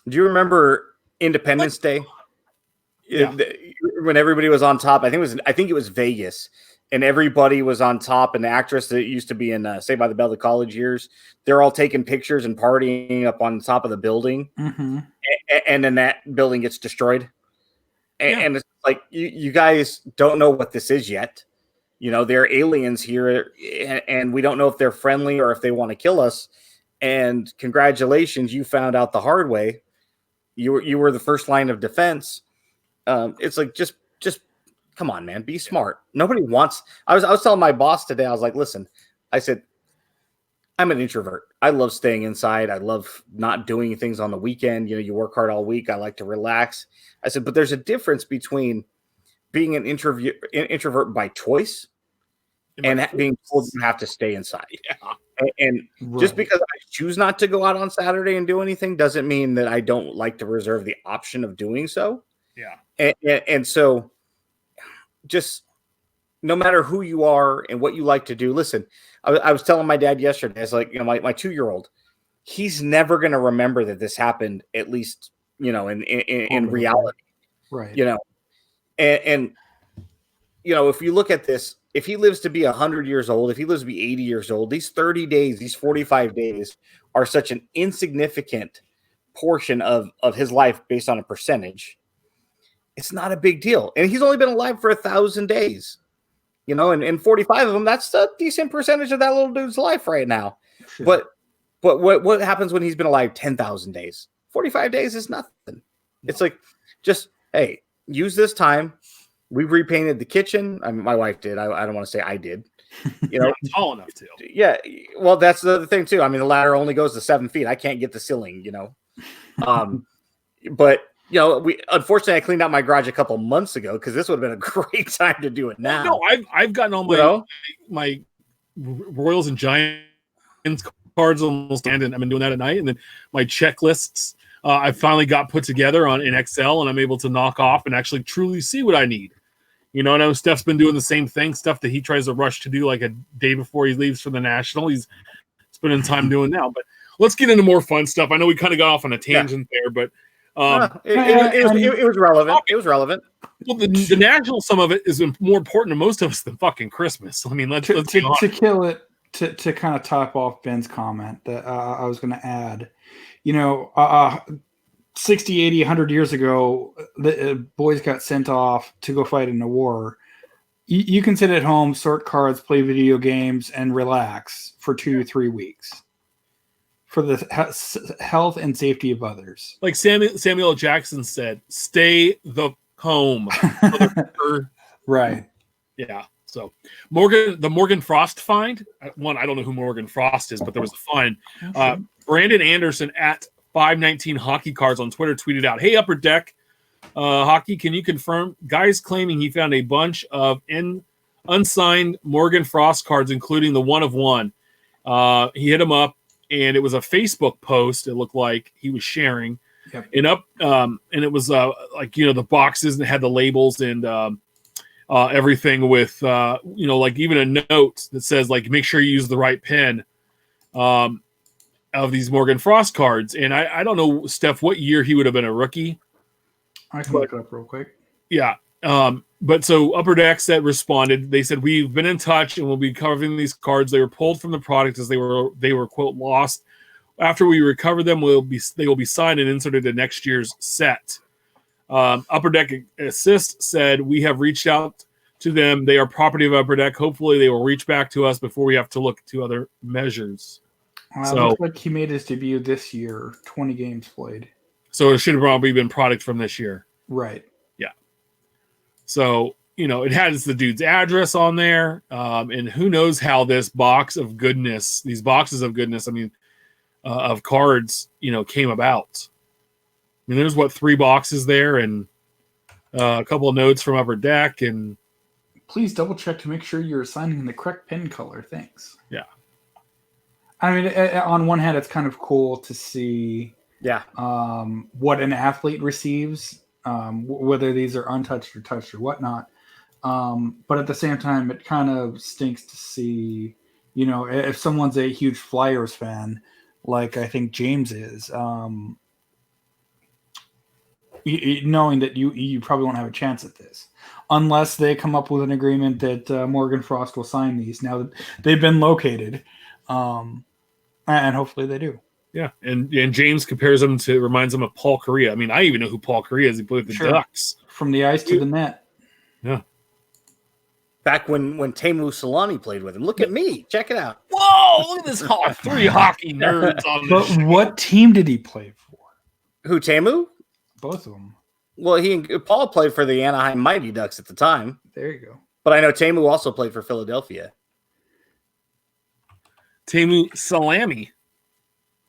Do you remember Independence Day? Yeah. When everybody was on top, I think it was Vegas, and everybody was on top. And the actress that used to be in Saved by the Bell, the college years, they're all taking pictures and partying up on top of the building, and then that building gets destroyed. And it's like you guys don't know what this is yet. There are aliens here, and we don't know if they're friendly or if they want to kill us. And congratulations, you found out the hard way. You were the first line of defense. It's like just come on, man, be smart. Nobody wants. I was telling my boss today. I was like, listen, I said, I'm an introvert. I love staying inside. I love not doing things on the weekend. You work hard all week. I like to relax. I said, but there's a difference between being an introvert by choice and being told you have to stay inside. Yeah. And just because I choose not to go out on Saturday and do anything doesn't mean that I don't like to reserve the option of doing so. Yeah. And so just no matter who you are and what you like to do, listen, I was telling my dad yesterday, I was like, my 2-year-old, he's never going to remember that this happened, at least, in reality. Right. And if you look at this, if he lives to be 100 years old, if he lives to be 80 years old, these 30 days, these 45 days are such an insignificant portion of his life based on a percentage. It's not a big deal. And he's only been alive for 1,000 days, and 45 of them, that's a decent percentage of that little dude's life right now. Sure. But what happens when he's been alive 10,000 days? 45 days is nothing. No. It's like, just, hey, use this time. We repainted the kitchen. I mean, my wife did. I don't want to say I did. I'm tall enough to. Yeah. Well, that's the other thing too. I mean, the ladder only goes to 7 feet. I can't get the ceiling, But we unfortunately I cleaned out my garage a couple months ago because this would have been a great time to do it now. No, I've gotten all my Royals and Giants cards almost, and I've been doing that at night, and then my checklists. I finally got put together in Excel, and I'm able to knock off and actually truly see what I need. I know Steph's been doing the same thing, stuff that he tries to rush to do like a day before he leaves for the National. He's spending time doing now. But let's get into more fun stuff. I know we kind of got off on a tangent there, but it was relevant. It was relevant. Well, the National, some of it is more important to most of us than fucking Christmas. I mean, let's to kill it, to kind of top off Ben's comment that I was going to add. 60, 80, 100 years ago, the boys got sent off to go fight in a war. You can sit at home, sort cards, play video games, and relax for 2 to 3 weeks for the health and safety of others. Like Samuel L. Jackson said, stay the home. Right. Yeah. So the Morgan Frost find. One, I don't know who Morgan Frost is, but there was a find. Brandon Anderson at 519 Hockey Cards on Twitter tweeted out, "Hey, Upper Deck Hockey, can you confirm? Guy's claiming he found a bunch of unsigned Morgan Frost cards, including the 1 of 1. He hit him up, and it was a Facebook post. It looked like he was sharing, and it was like the boxes and had the labels and everything with like even a note that says like make sure you use the right pen of these Morgan Frost cards. And I don't know, Steph, what year he would have been a rookie. I can look it up real quick. Yeah. But so Upper Deck responded. They said, we've been in touch and we'll be covering these cards. They were pulled from the product as they were quote lost. After we recover them, they will be signed and inserted to next year's set. Upper Deck Assist said, we have reached out to them. They are property of Upper Deck. Hopefully they will reach back to us before we have to look to other measures. Looks like he made his debut this year, 20 games played. So it should have probably been product from this year. Right. Yeah. So, it has the dude's address on there. And who knows how these boxes of goodness, of cards, came about. I mean, there's 3 boxes there and a couple of notes from Upper Deck. And please double check to make sure you're assigning the correct pen color. Thanks. Yeah. I mean, on one hand, it's kind of cool to see what an athlete receives, whether these are untouched or touched or whatnot. But at the same time, it kind of stinks to see, if someone's a huge Flyers fan, like I think James is, knowing that you probably won't have a chance at this unless they come up with an agreement that Morgan Frost will sign these now that they've been located. And hopefully they do. Yeah, and James reminds him of Paul Kariya. I mean, I even know who Paul Kariya is. He played with the Ducks. From the ice to the net. Yeah. Back when Teemu Solani played with him. Look at me. Check it out. Whoa, look at this 3 hockey nerds on this. But what team did he play for? Who, Teemu? Both of them. Well, Paul played for the Anaheim Mighty Ducks at the time. There you go. But I know Teemu also played for Philadelphia. Teemu Salami.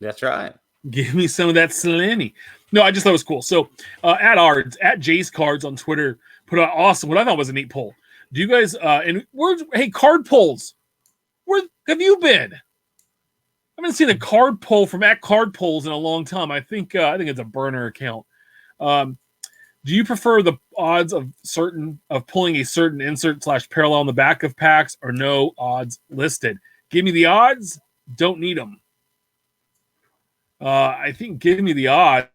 That's right. Give me some of that salami. No, I just thought it was cool. So at Jay's Cards on Twitter put out awesome. What I thought was a neat poll. Do you guys card polls? Where have you been? I haven't seen a card poll from @Card Polls in a long time. I think it's a burner account. Do you prefer the odds of pulling a certain insert / parallel on the back of packs or no odds listed? Give me the odds. Don't need them. I think give me the odds.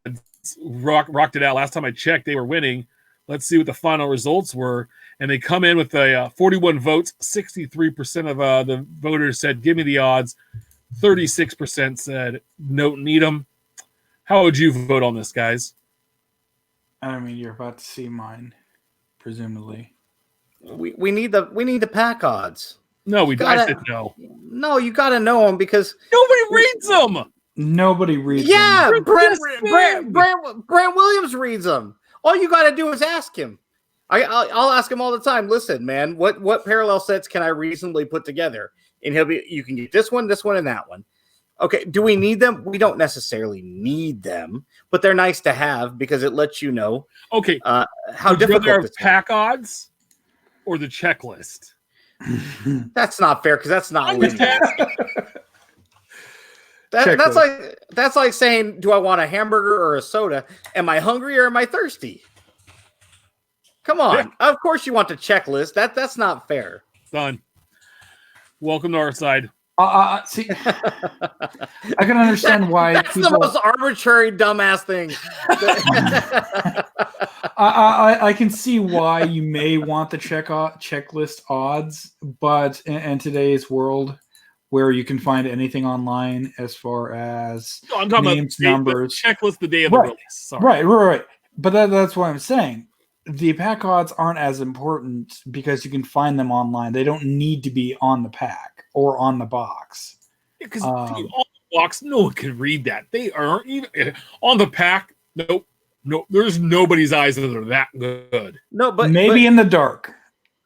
Rocked it out. Last time I checked, they were winning. Let's see what the final results were. And they come in with 41 votes. 63% of the voters said, give me the odds. 36% said, don't need them. How would you vote on this, guys? I mean, you're about to see mine, presumably. We need the pack odds. No, I said no. No, you got to know them because nobody reads them. Nobody reads them. Yeah, Brent Williams reads them. All you got to do is ask him. I'll ask him all the time. Listen, man, what parallel sets can I reasonably put together? And you can get this one, and that one. Okay, do we need them? We don't necessarily need them, but they're nice to have because it lets you know. Okay, how difficult it's pack odds or the checklist. That's not fair because that's not linear. That's like saying, do I want a hamburger or a soda? Am I hungry or am I thirsty? Come on. Yeah. Of course you want the checklist. That's not fair. Done. Welcome to our side. See, I can understand why that's the most arbitrary, dumbass thing. I can see why you may want the checklist odds, but in today's world, where you can find anything online as far as I'm talking names, about numbers, the checklist the day of the release. Sorry. Right. But that's what I'm saying. The pack odds aren't as important because you can find them online. They don't need to be on the pack or on the box. Because on the box, no one can read that. They aren't even on the pack. Nope. No, there's nobody's eyes that are that good. No, but maybe in the dark.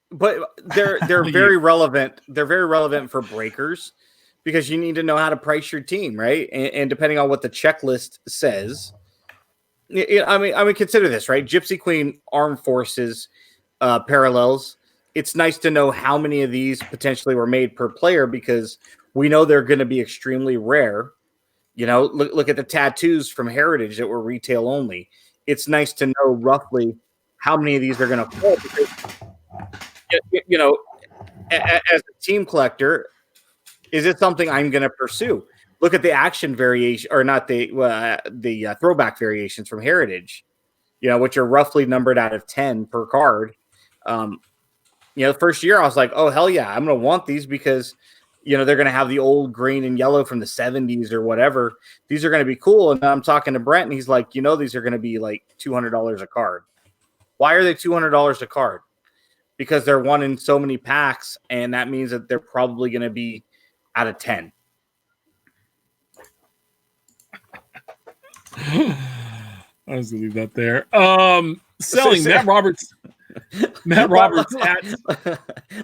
But they're very relevant. They're very relevant for breakers because you need to know how to price your team, right? And depending on what the checklist says, I mean, consider this, right? Gypsy Queen Armed Forces parallels. It's nice to know how many of these potentially were made per player because we know they're going to be extremely rare. Look at the tattoos from Heritage that were retail only. It's nice to know roughly how many of these are going to fall because, as a team collector, is it something I'm going to pursue? Look at the action variation, or not the throwback variations from Heritage, which are roughly numbered out of 10 per card. The first year I was like, oh, hell yeah, I'm going to want these because, they're going to have the old green and yellow from the 70s or whatever. These are going to be cool. And I'm talking to Brent and he's like, these are going to be like $200 a card. Why are they $200 a card? Because they're one in so many packs. And that means that they're probably going to be out of 10. I was going to leave that there. Selling Matt Roberts. Matt Roberts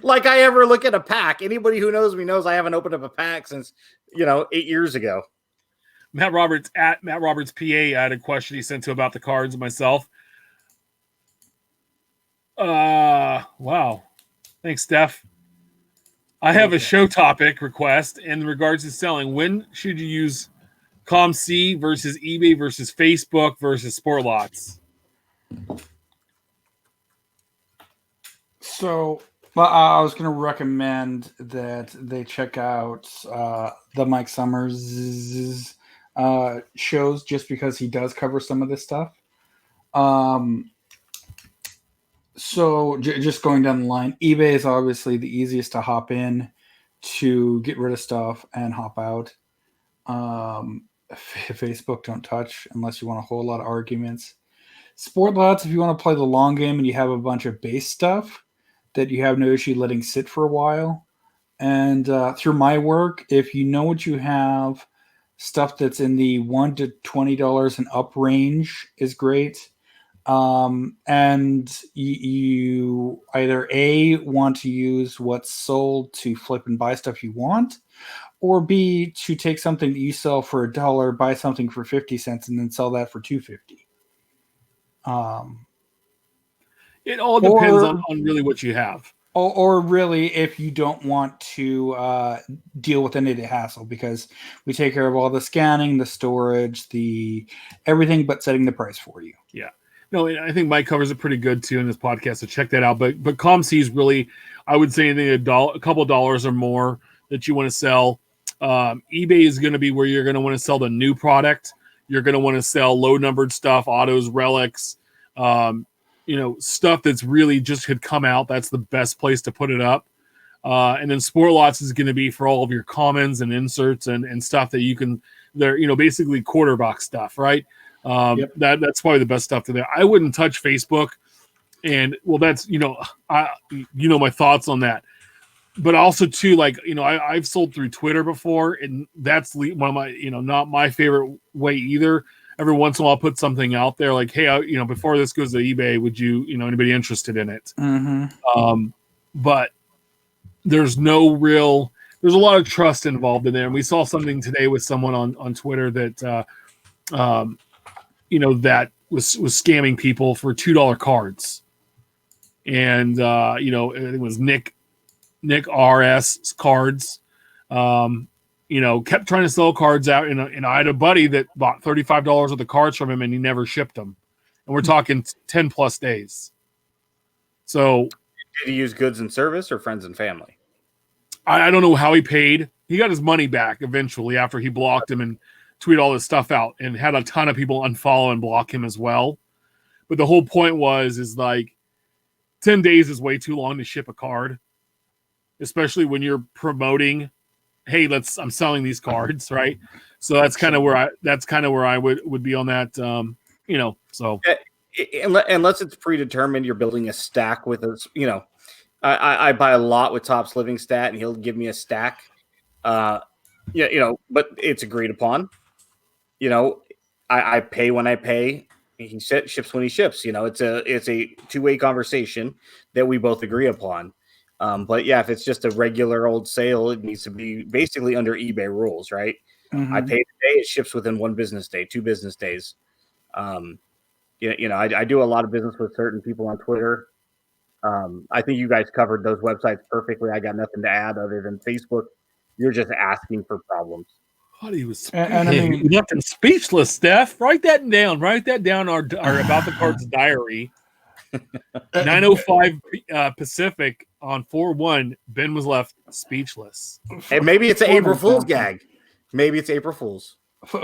like I ever look at a pack. Anybody who knows me knows I haven't opened up a pack since 8 years ago. Matt Roberts at Matt Roberts PA had a question he sent to about the cards myself. Wow. Thanks, Steph. I have a show topic request in regards to selling. When should you use ComC versus eBay versus Facebook versus Sport Lots? So, I was going to recommend that they check out the Mike Summers shows just because he does cover some of this stuff. So, just going down the line, eBay is obviously the easiest to hop in to get rid of stuff and hop out. Facebook, don't touch unless you want a whole lot of arguments. Sport Lots, if you want to play the long game and you have a bunch of base stuff that you have no issue letting sit for a while. And through my work, if you know what you have, stuff that's in the $1 to $20 and up range is great. And you either A, want to use what's sold to flip and buy stuff you want, or B, to take something that you sell for $1, buy something for 50 cents, and then sell that for $2.50. It all depends on really what you have. Or really, if you don't want to deal with any of the hassle, because we take care of all the scanning, the storage, the everything but setting the price for you. Yeah. No, I think Mike covers it pretty good too in this podcast, so check that out. But ComC is really, I would say, a couple of dollars or more that you want to sell. eBay is going to be where you're going to want to sell the new product. You're going to want to sell low-numbered stuff, autos, relics, stuff that's really just had come out. That's the best place to put it up. And then Sport Lots is going to be for all of your commons and inserts and stuff that you can, they're, basically quarter box stuff, right? Yep. That's probably the best stuff to there. I wouldn't touch Facebook. And well, that's, my thoughts on that. But also too, like, I've sold through Twitter before, and that's one of my, not my favorite way either. Every once in a while I'll put something out there like, hey, before this goes to eBay, would you, anybody interested in it? Mm-hmm. But there's there's a lot of trust involved in there. And we saw something today with someone on Twitter that, that was scamming people for $2 cards. And, it was Nick RS cards, kept trying to sell cards out. And I had a buddy that bought $35 of the cards from him and he never shipped them. And we're talking 10 plus days. So did he use goods and service or friends and family? I don't know how he paid. He got his money back eventually after he blocked him and tweeted all this stuff out and had a ton of people unfollow and block him as well. But the whole point is like 10 days is way too long to ship a card, especially when you're promoting, hey, I'm selling these cards, right? So that's kind of where I would be on that, so. Unless it's predetermined, you're building a stack with us, I buy a lot with Topps Living Stat and he'll give me a stack. But it's agreed upon. I pay when I pay. He ships when he ships. It's a two-way conversation that we both agree upon. But yeah, if it's just a regular old sale, it needs to be basically under eBay rules, right? I pay today, it ships within 1 business day, 2 business days. I do a lot of business with certain people on Twitter. I think you guys covered those websites perfectly. I got nothing to add other than Facebook. You're just asking for problems. He was and I mean, you left him speechless, Steph. Write that down. Write that down. Our About the Cards diary. 9:05 Pacific on 4/1. Ben was left speechless. And maybe it's an April Fool's gag. Maybe it's April Fool's.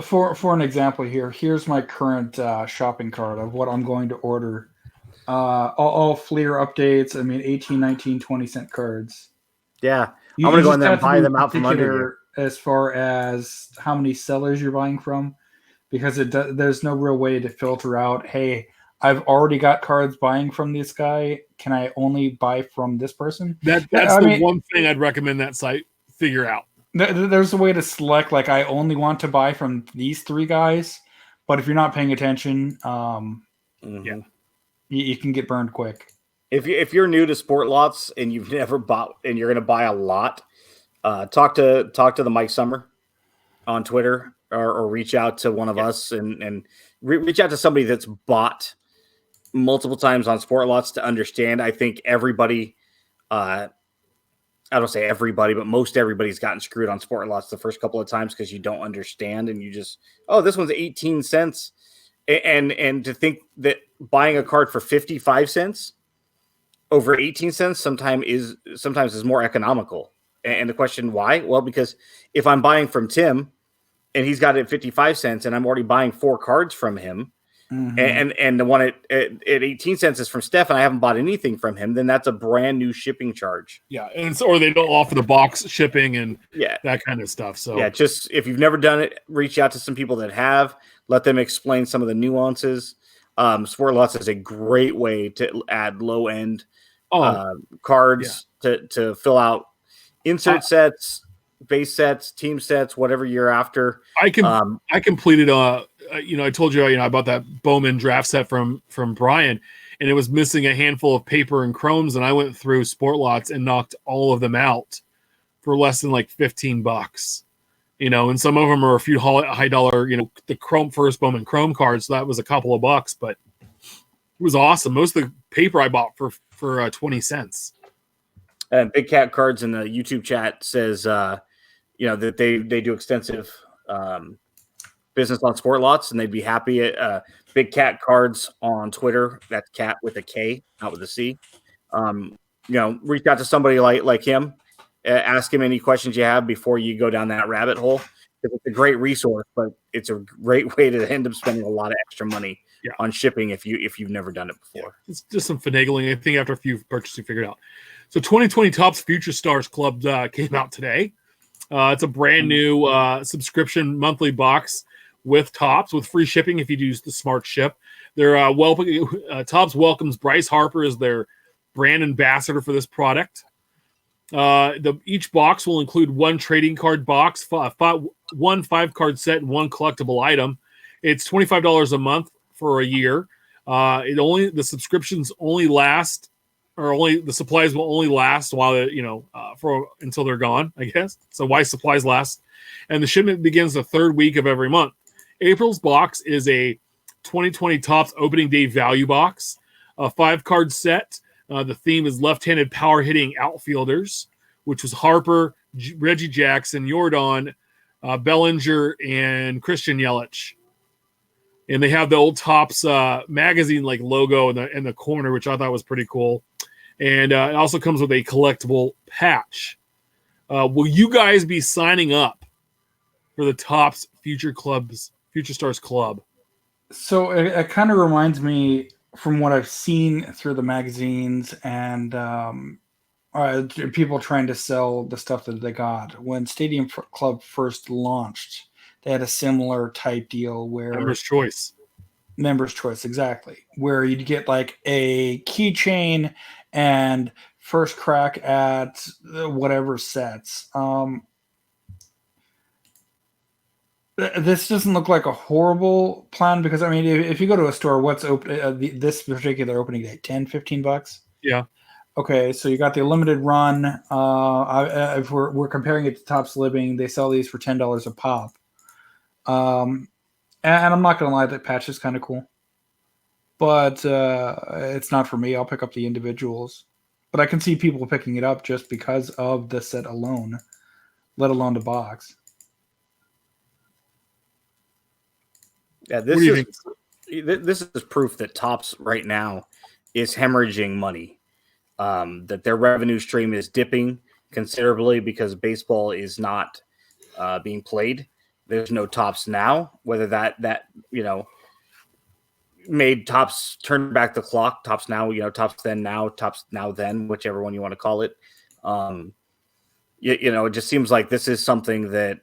For an example here, here's my current shopping cart of what I'm going to order. All Fleer updates. I mean, 18, 19, 20-cent cards. Yeah. I'm going to go in there and buy them out from under you. As far as how many sellers you're buying from, because there's no real way to filter out, hey, I've already got cards buying from this guy. Can I only buy from this person? That's the one thing I'd recommend that site figure out. There's a way to select, like, I only want to buy from these 3 guys, but if you're not paying attention, you can get burned quick. If you're new to Sport Lots and you've never bought and you're going to buy a lot, talk to the Mike Summer on Twitter or reach out to one of us and reach out to somebody that's bought multiple times on Sport Lots to understand. I think everybody, I don't say everybody, but most everybody's gotten screwed on Sport Lots the first couple of times because you don't understand and you just, this one's 18 cents. And to think that buying a card for 55 cents over 18 cents sometimes is more economical. And the question, why? Well, because if I'm buying from Tim and he's got it at 55 cents and I'm already buying 4 cards from him, and the one at 18 cents is from Steph and I haven't bought anything from him, then that's a brand new shipping charge. Yeah. Or they don't offer the box shipping and that kind of stuff. So just if you've never done it, reach out to some people that have, let them explain some of the nuances. Sport Lots is a great way to add low end cards to fill out insert sets, base sets, team sets, whatever you're after. I completed I told you, I bought that Bowman draft set from Brian, and it was missing a handful of paper and chromes, and I went through Sport Lots and knocked all of them out for less than like $15. And some of them are a few high dollar, the chrome first Bowman chrome cards. So that was a couple of bucks, but it was awesome. Most of the paper I bought for 20 cents. And Big Cat Cards in the YouTube chat says, that they do extensive business on Sport Lots, and they'd be happy at Big Cat Cards on Twitter. That's cat with a K, not with a C. Reach out to somebody like him. Ask him any questions you have before you go down that rabbit hole. It's a great resource, but it's a great way to end up spending a lot of extra money on shipping if you've never done it before. It's just some finagling. I think after a few purchases, you figure it out. So 2020 Topps Future Stars Club came out today. It's a brand new subscription monthly box with Topps with free shipping if you use the Smart Ship. They're Topps welcomes Bryce Harper as their brand ambassador for this product. Each box will include 1 trading card box, 1 5-card set, and 1 collectible item. It's $25 a month for a year. The subscriptions only last, the supplies will only last while until they're gone, I guess. So why supplies last? And the shipment begins the 3rd week of every month. April's box is a 2020 Topps opening day value box, a 5-card set. The theme is left-handed power-hitting outfielders, which was Harper, Reggie Jackson, Jordan, Bellinger, and Christian Yelich. And they have the old Topps magazine like logo in the corner, which I thought was pretty cool. And it also comes with a collectible patch. Will you guys be signing up for the Topps Future Stars Club? So it kind of reminds me, from what I've seen through the magazines and people trying to sell the stuff that they got, when Stadium Club first launched, they had a similar type deal where Members Choice, exactly, where you'd get like a keychain and first crack at whatever sets. This doesn't look like a horrible plan, because if you go to a store, what's open this particular opening day, $10-15? Yeah. Okay, so you got the limited run. If we're comparing it to Topps Living, they sell these for $10 a pop. And I'm not gonna lie, that patch is kind of cool, but it's not for me. I'll pick up the individuals, but I can see people picking it up just because of the set alone, let alone the box. Yeah, this is proof that Topps right now is hemorrhaging money. That their revenue stream is dipping considerably because baseball is not being played. There's no Topps now. Whether that made Topps turn back the clock. Topps now, Topps then now, Topps now then, whichever one you want to call it. It just seems like this is something that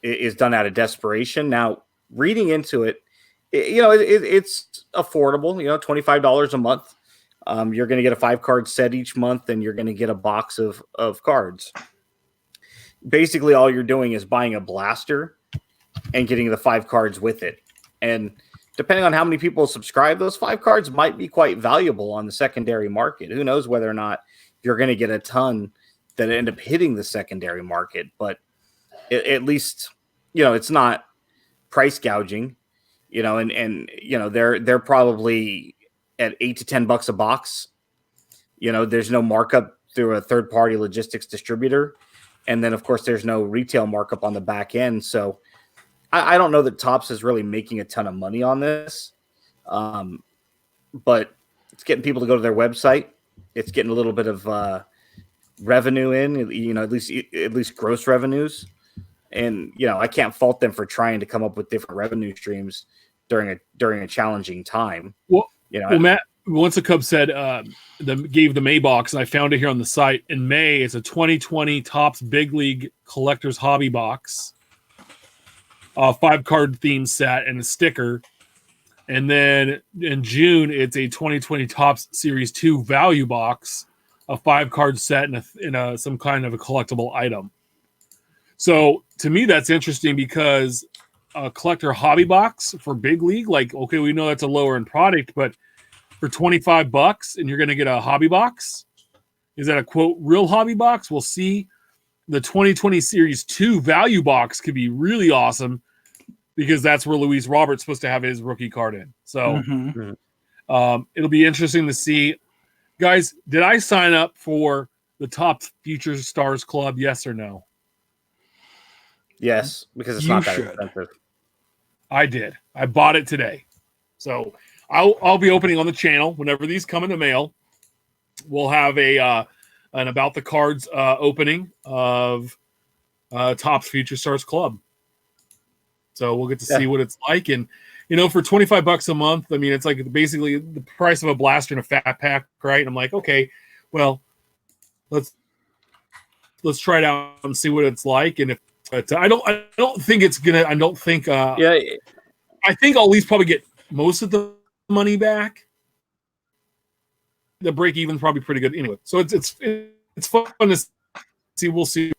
is done out of desperation. Now, reading into it, it's affordable. $25 a month. You're going to get a 5-card set each month, and you're going to get a box of cards. Basically, all you're doing is buying a blaster and getting the 5 cards with it. And depending on how many people subscribe, those 5 cards might be quite valuable on the secondary market. Who knows whether or not you're going to get a ton that end up hitting the secondary market. But at least, it's not price gouging, and they're probably at $8 to $10 a box. There's no markup through a third-party logistics distributor. And then, of course, there's no retail markup on the back end. So I don't know that Topps is really making a ton of money on this. But it's getting people to go to their website. It's getting a little bit of revenue in, at least gross revenues. And, I can't fault them for trying to come up with different revenue streams during a challenging time. Well, Matt, once a Cub said gave the May box, and I found it here on the site. In May, it's a 2020 Topps Big League Collector's Hobby box, a 5-card theme set, and a sticker. And then in June, it's a 2020 Topps Series 2 value box, a 5-card set, and some kind of a collectible item. So to me, that's interesting because a collector hobby box for Big League, okay, we know that's a lower end product, but for $25 and you're going to get a hobby box, is that a quote real hobby box? We'll see. The 2020 Series 2 value box could be really awesome because that's where Luis Robert's supposed to have his rookie card in. So it'll be interesting to see. Guys, did I sign up for the Top Future Stars Club? Yes or no? Yes, because it's not that expensive. I did. I bought it today. So I'll be opening on the channel whenever these come in the mail. We'll have an About the Cards opening of Topps Future Stars Club. So we'll get to see what it's like. And, for $25 a month, I mean, it's like basically the price of a blaster and a fat pack, right? And I'm like, okay, well, let's try it out and see what it's like. And but I don't think it's gonna. I don't think. I think I'll at least probably get most of the money back. The break even's probably pretty good anyway. So it's fun to see. We'll see.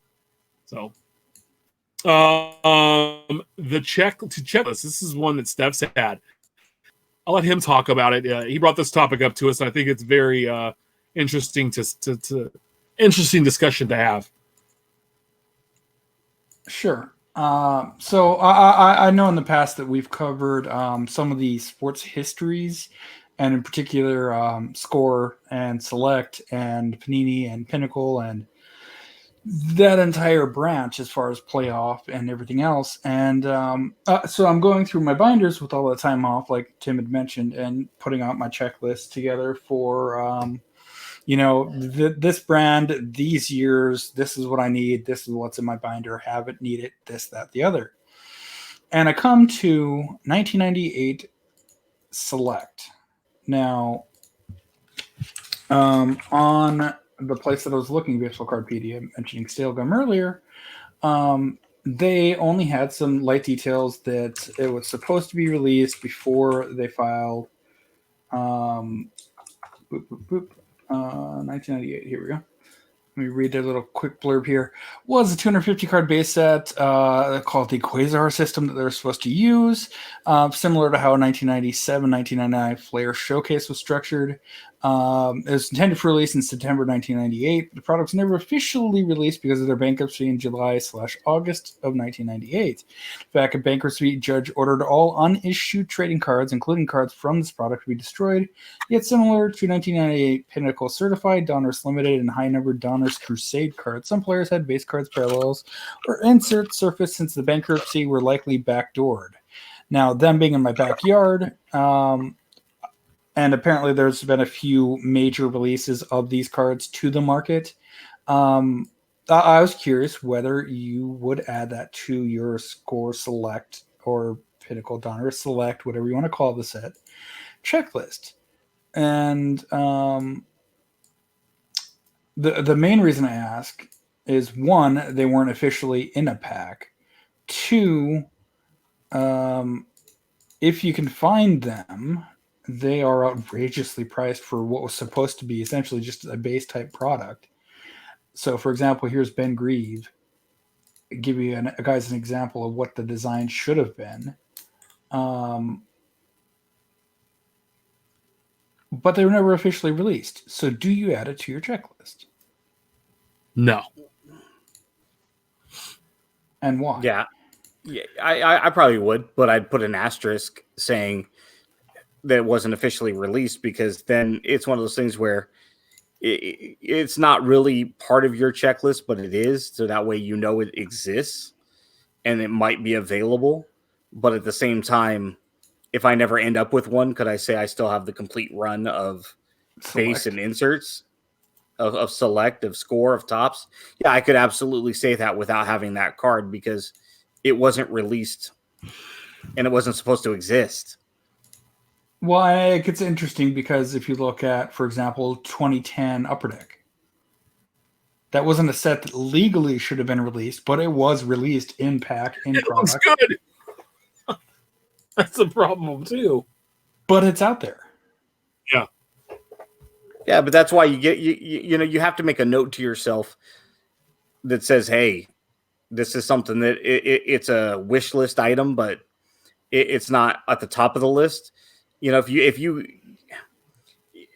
So, the checklist. This is one that Steph's had. I'll let him talk about it. He brought this topic up to us, and I think it's very interesting interesting discussion to have. Sure. So I know in the past that we've covered some of the sports histories, and in particular Score and Select and Panini and Pinnacle and that entire branch as far as playoff and everything else. And so I'm going through my binders with all the time off, like Tim had mentioned, and putting out my checklist together for this brand, these years, this is what I need. This is what's in my binder. Have it, need it, this, that, the other. And I come to 1998 Select. Now, on the place that I was looking, Baseball Cardpedia, mentioning Stale Gum earlier, they only had some light details that it was supposed to be released before they filed 1998. Here we go. Let me read a little quick blurb here. Was a 250 card base set called the Quasar system that they're supposed to use, similar to how 1997, 1999 Flair Showcase was structured. It was intended for release in September 1998. The product was never officially released because of their bankruptcy in July/August of 1998. In fact, a bankruptcy judge ordered all unissued trading cards, including cards from this product, to be destroyed. Yet similar to 1998 Pinnacle Certified, Donruss Limited, and high-numbered Donruss Crusade cards, some players had base cards parallels or inserts surfaced since the bankruptcy were likely backdoored. Now, them being in my backyard, and apparently there's been a few major releases of these cards to the market. I was curious whether you would add that to your Score Select or Pinnacle Donruss Select, whatever you want to call the set, checklist. And the main reason I ask is, one, they weren't officially in a pack. Two, if you can find them, they are outrageously priced for what was supposed to be essentially just a base type product. So, for example, here's Ben Grieve. Give you an example of what the design should have been. But they were never officially released. So, do you add it to your checklist? No. And why? Yeah, I probably would, but I'd put an asterisk saying that it wasn't officially released, because then it's one of those things where it's not really part of your checklist, but it is. So that way you know it exists and it might be available. But at the same time, if I never end up with one, could I say I still have the complete run of base and inserts of select, of score, of tops? Yeah, I could absolutely say that without having that card, because it wasn't released and it wasn't supposed to exist. Well, it gets interesting because if you look at, for example, 2010 Upper Deck, that wasn't a set that legally should have been released, but it was released in pack, in product. It looks good. That's a problem too. But it's out there. Yeah. Yeah, but that's why you have to make a note to yourself that says, hey, this is something that it's a wish list item, but it's not at the top of the list. You know, if you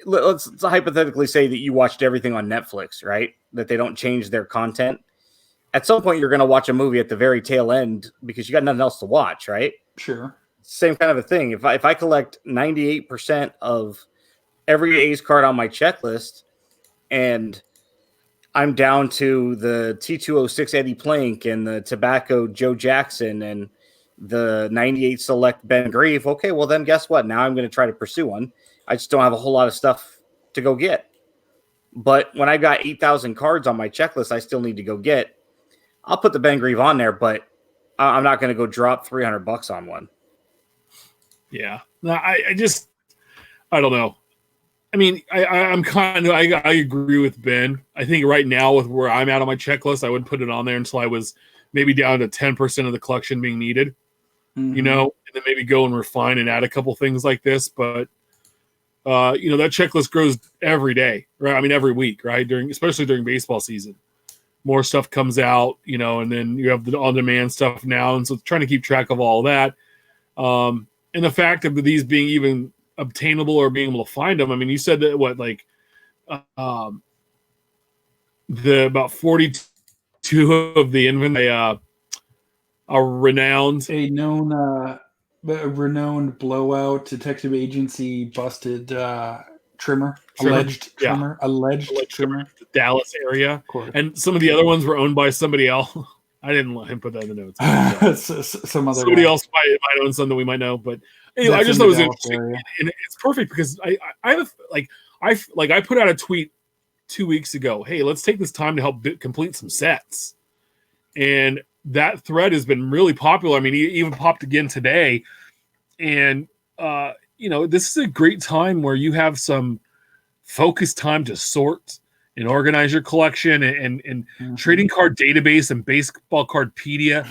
let's hypothetically say that you watched everything on Netflix, right? That they don't change their content. At some point, you're going to watch a movie at the very tail end because you got nothing else to watch, right? Sure. Same kind of a thing. If I collect 98% of every A's card on my checklist, and I'm down to the T206 Eddie Plank and the Tobacco Joe Jackson and the 98 Select Ben Grieve, okay, well then guess what? Now I'm going to try to pursue one. I just don't have a whole lot of stuff to go get. But when I got 8,000 cards on my checklist, I still need to go get. I'll put the Ben Grieve on there, but I'm not going to go drop $300 on one. Yeah. No, I don't know. I mean, I agree with Ben. I think right now with where I'm at on my checklist, I would put it on there until I was maybe down to 10% of the collection being needed, you know, and then maybe go and refine and add a couple things like this. But, you know, that checklist grows every day, right? I mean, every week, right? Especially during baseball season, more stuff comes out, you know, and then you have the on-demand stuff now. And so trying to keep track of all that. And the fact of these being even obtainable or being able to find them. I mean, you said that the about 42 of the inventory are renowned. A renowned blowout detective agency busted trimmer. Alleged trimmer. The Dallas area. And some of the other ones were owned by somebody else. I didn't let him put that in the notes. Somebody else might own something we might know, but anyway, I just thought it was interesting, and it's perfect because I put out a tweet 2 weeks ago. Hey, let's take this time to help complete some sets, and that thread has been really popular. I mean, he even popped again today, and you know, this is a great time where you have some focused time to sort and organize your collection, and trading card database and baseball cardpedia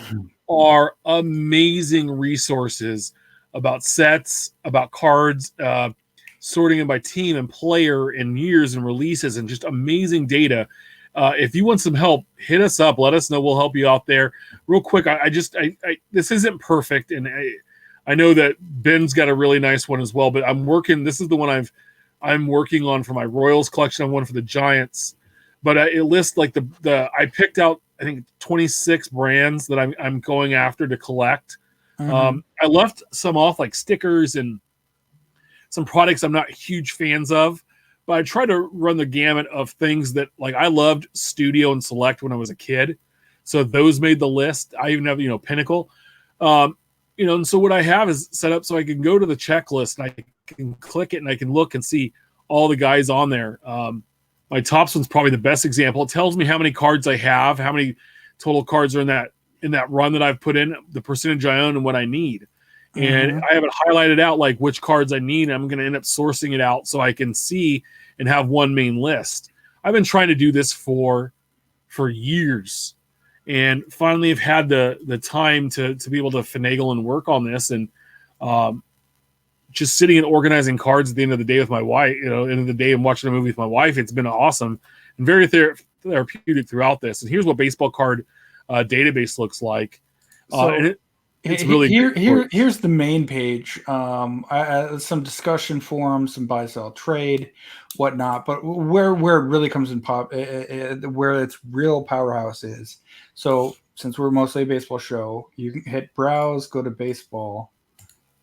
are amazing resources about sets, about cards, sorting them by team and player and years and releases, and just amazing data. If you want some help, hit us up. Let us know. We'll help you out there. Real quick, I this isn't perfect, and I know that Ben's got a really nice one as well, but I'm working. This is the one I'm working on for my Royals collection. I have one for the Giants, but it lists like I picked out I think 26 brands that I'm going after to collect. I left some off like stickers and some products I'm not huge fans of, but I try to run the gamut of things that like I loved Studio and Select when I was a kid. So those made the list. I even have, Pinnacle. And so what I have is set up so I can go to the checklist and I can click it and I can look and see all the guys on there. My Topps one's probably the best example. It tells me how many cards I have, how many total cards are in that run that I've put in, the percentage I own, and what I need. And I have it highlighted out like which cards I need. I'm going to end up sourcing it out so I can see and have one main list. I've been trying to do this for years, and finally have had the time to be able to finagle and work on this. And just sitting and organizing cards at the end of the day with my wife, end of the day and watching a movie with my wife, it's been awesome and very therapeutic throughout this. And here's what baseball card database looks like. And it's really here's the main page. Some discussion forums, some buy, sell, trade, whatnot. But where it really comes in where its real powerhouse is. So since we're mostly a baseball show, you can hit browse, go to baseball,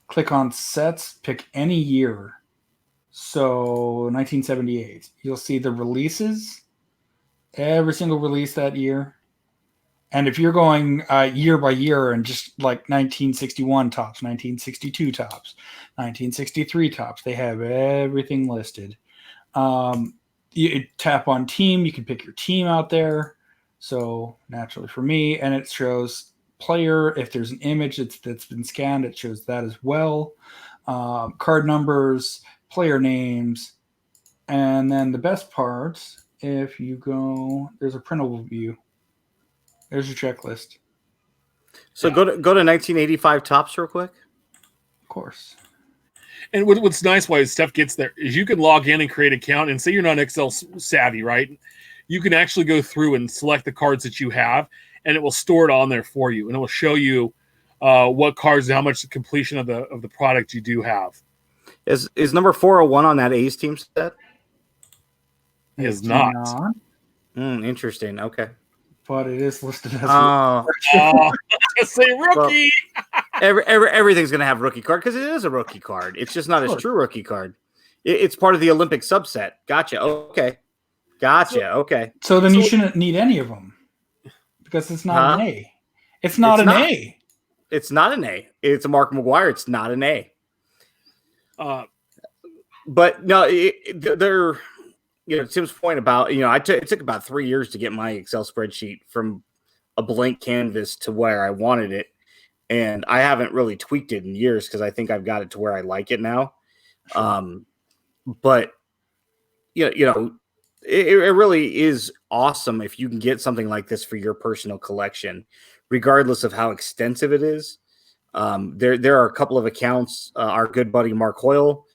click on sets, pick any year. So 1978, you'll see the releases, every single release that year. And if you're going year by year and just like 1961 tops, 1962 tops, 1963 tops, they have everything listed. You tap on team, you can pick your team out there. So naturally for me, and it shows player. If there's an image that's been scanned, it shows that as well. Card numbers, player names, and then the best part, if you go, there's a printable view. There's your checklist. So go to 1985 tops real quick. Of course. And what's nice why Steph gets there is you can log in and create an account and say you're not Excel savvy, right? You can actually go through and select the cards that you have, and it will store it on there for you, and it will show you what cards and how much the completion of the product you do have. Is number 401 on that A's team set? It is not. Interesting. Okay. But it is listed as say rookie. Well, everything's going to have rookie card because it is a rookie card. It's just not a true rookie card. It's part of the Olympic subset. Gotcha. Okay. Okay. So then you shouldn't need any of them because it's not an A. It's not an A. It's not an A. It's a Mark McGwire. It's not an A. But no, they're. Tim's point about, it took about 3 years to get my Excel spreadsheet from a blank canvas to where I wanted it. And I haven't really tweaked it in years because I think I've got it to where I like it now. But, it really is awesome if you can get something like this for your personal collection, regardless of how extensive it is. There are a couple of accounts, our good buddy Mark Hoyle,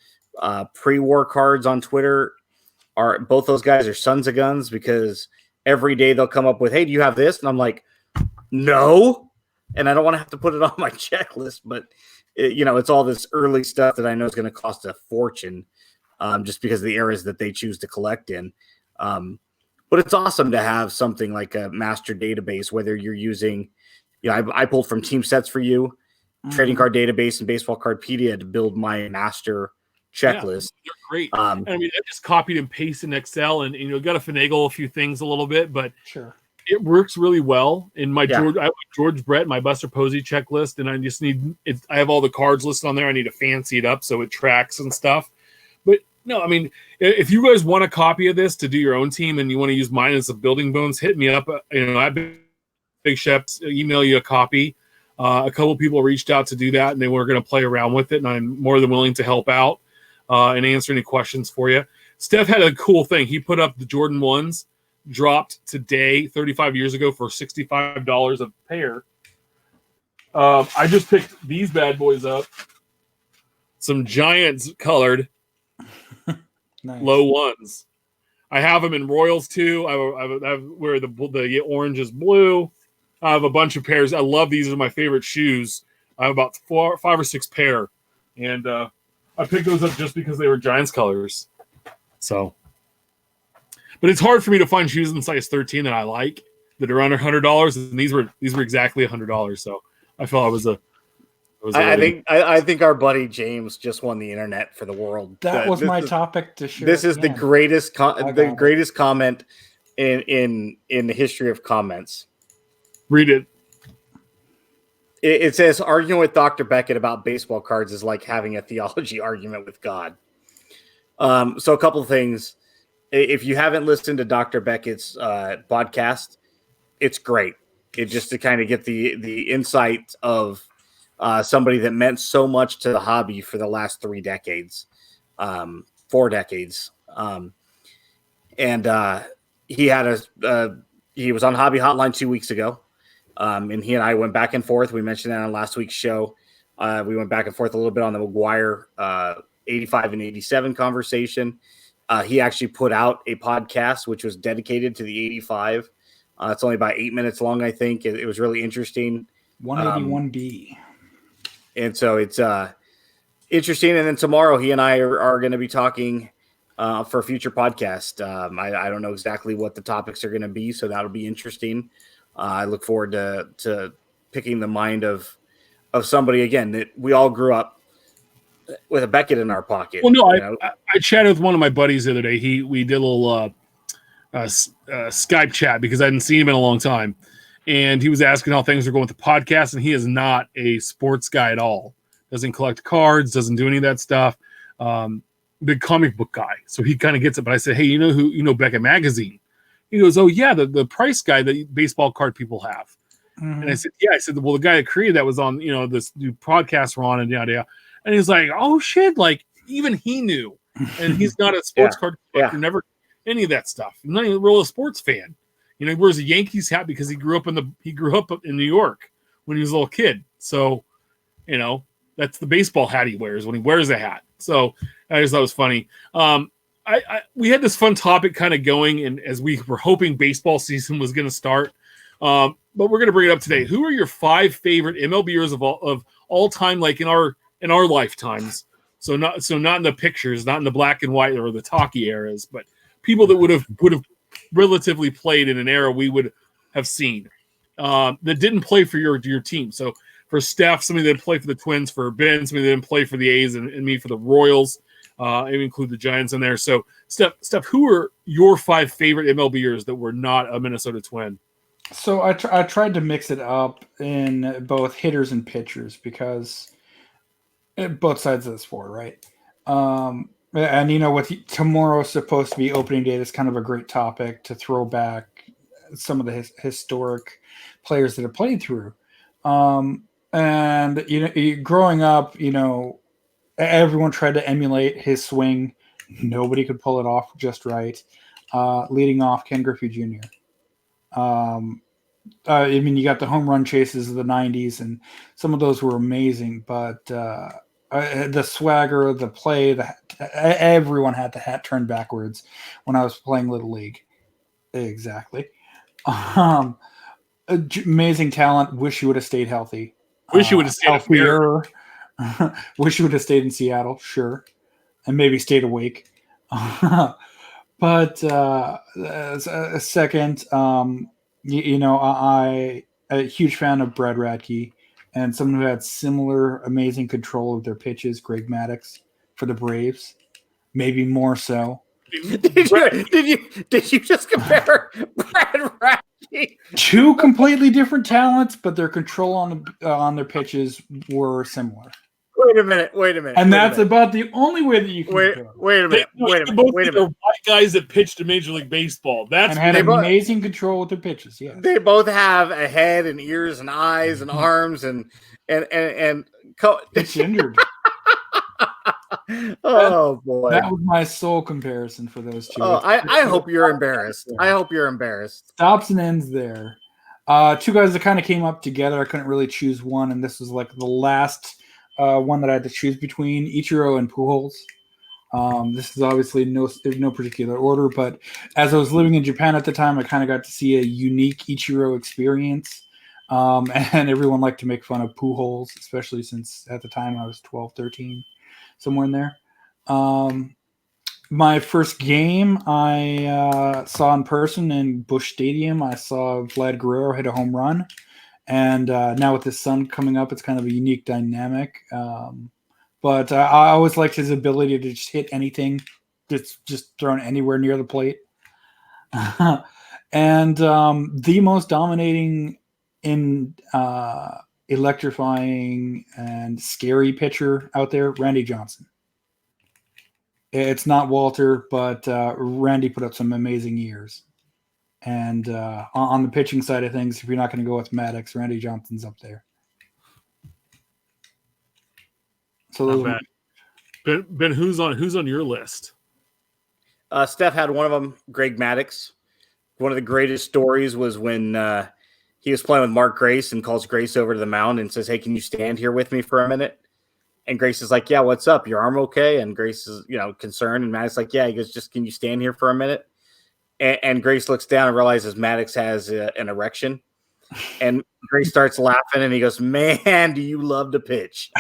pre-war cards on Twitter. Both those guys are sons of guns because every day they'll come up with, hey, do you have this? And I'm like, no. And I don't want to have to put it on my checklist, but it's all this early stuff that I know is going to cost a fortune just because of the eras that they choose to collect in. But it's awesome to have something like a master database, whether you're using, I pulled from Team Sets for You, Trading Card Database, and Baseball Cardpedia to build my master checklist. Yeah, they're great. I just copied and pasted in Excel, and got to finagle a few things a little bit, but it works really well. In my George Brett, my Buster Posey checklist, and I just need it. I have all the cards listed on there. I need to fancy it up so it tracks and stuff. But no, if you guys want a copy of this to do your own team and you want to use mine as a building bones, hit me up. I've been Big Chefs email you a copy. A couple people reached out to do that, and they were going to play around with it, and I'm more than willing to help out. And answer any questions for you. Steph had a cool thing. He put up the Jordan 1s, dropped today, 35 years ago, for $65 a pair. I just picked these bad boys up. Some Giants colored low ones. I have them in Royals too. I have where the orange is blue. I have a bunch of pairs. I love these. Are my favorite shoes. I have about 5 or 6 pair. And I picked those up just because they were Giants colors. So, but it's hard for me to find shoes in size 13 that I like that are under $100, and these were exactly $100. So I felt I think our buddy James just won the internet for the world. That was my topic to share. This is the greatest comment in the history of comments. Read it. It says arguing with Dr. Beckett about baseball cards is like having a theology argument with God. So a couple of things. If you haven't listened to Dr. Beckett's podcast, it's great. It just to kind of get the insight of somebody that meant so much to the hobby for the last 4 decades. He had he was on Hobby Hotline 2 weeks ago. And he and I went back and forth. We mentioned that on last week's show. We went back and forth a little bit on the McGuire 85 and 87 conversation. He actually put out a podcast which was dedicated to the 85. It's only about 8 minutes long, I think. It was really interesting. 181B. And so it's interesting. And then tomorrow he and I are going to be talking for a future podcast. I don't know exactly what the topics are going to be, so that'll be interesting. I look forward to picking the mind of somebody, again, that we all grew up with a Beckett in our pocket. Well, no, I chatted with one of my buddies the other day. We did a little Skype chat because I hadn't seen him in a long time. And he was asking how things are going with the podcast, and he is not a sports guy at all. Doesn't collect cards, doesn't do any of that stuff. Big comic book guy. So he kind of gets it. But I said, hey, you know Beckett Magazine? He goes, oh, yeah, the price guy that baseball card people have. Mm-hmm. And I said, yeah. I said, well, the guy that created that was on, this new podcast we're on and yada, yada. And he's like, oh, shit, like, even he knew. And he's not a sports card collector, never any of that stuff. He's not even really a sports fan. He wears a Yankees hat because he grew up in New York when he was a little kid. So, that's the baseball hat he wears when he wears a hat. So I just thought it was funny. We had this fun topic kind of going, and as we were hoping baseball season was going to start, but we're going to bring it up today. Who are your 5 favorite MLBers of all time, like in our lifetimes? So not in the pictures, not in the black and white or the talkie eras, but people that would have relatively played in an era we would have seen that didn't play for your team. So for Steph, somebody that played for the Twins, for Ben, somebody that didn't play for the A's, and me for the Royals. I include the Giants in there. So, Steph, who are your 5 favorite MLBers that were not a Minnesota Twin? So I tried to mix it up in both hitters and pitchers because both sides of the sport, right? And with tomorrow's supposed to be opening day, it's kind of a great topic to throw back some of the historic players that have played through. And growing up, everyone tried to emulate his swing. Nobody could pull it off just right. Leading off, Ken Griffey Jr. You got the home run chases of the 90s, and some of those were amazing. But the swagger, the play, everyone had the hat turned backwards when I was playing Little League. Exactly. Amazing talent. Wish he would have stayed healthy. Wish he would have stayed healthier. Wish he would have stayed in Seattle, sure, and maybe stayed awake. But a second, I'm a huge fan of Brad Radke, and someone who had similar amazing control of their pitches, Greg Maddux for the Braves, maybe more so. Did you just compare Brad Radke? 2 completely different talents, but their control on their pitches were similar. Wait a minute. And that's about the only way that you can wait a minute. They're white guys that pitched to Major League Baseball. And had amazing control with their pitches. Yeah, they both have a head and ears and eyes and arms and it's gendered. Oh boy, that was my sole comparison for those 2. Oh, I hope you're embarrassed. I hope you're embarrassed. Stops and ends there. 2 guys that kind of came up together. I couldn't really choose one, and this was like the last one that I had to choose between Ichiro and Pujols. This is obviously there's no particular order, but as I was living in Japan at the time, I kind of got to see a unique Ichiro experience. And everyone liked to make fun of Pujols, especially since at the time I was 12, 13, somewhere in there. My first game I saw in person in Busch Stadium. I saw Vlad Guerrero hit a home run. And now with his son coming up, it's kind of a unique dynamic. But I always liked his ability to just hit anything that's just thrown anywhere near the plate. And the most dominating in electrifying and scary pitcher out there, Randy Johnson. It's not Walter, but Randy put up some amazing years. And on the pitching side of things, if you're not going to go with Maddox, Randy Johnson's up there. So those Ben, who's on your list? Steph had one of them, Greg Maddox. One of the greatest stories was when he was playing with Mark Grace and calls Grace over to the mound and says, "Hey, can you stand here with me for a minute?" And Grace is like, "Yeah, what's up? Your arm okay?" And Grace is, concerned. And Maddox is like, "Yeah." He goes, "Just can you stand here for a minute?" And Grace looks down and realizes Maddox has an erection. And Grace starts laughing and he goes, "Man, do you love to pitch?"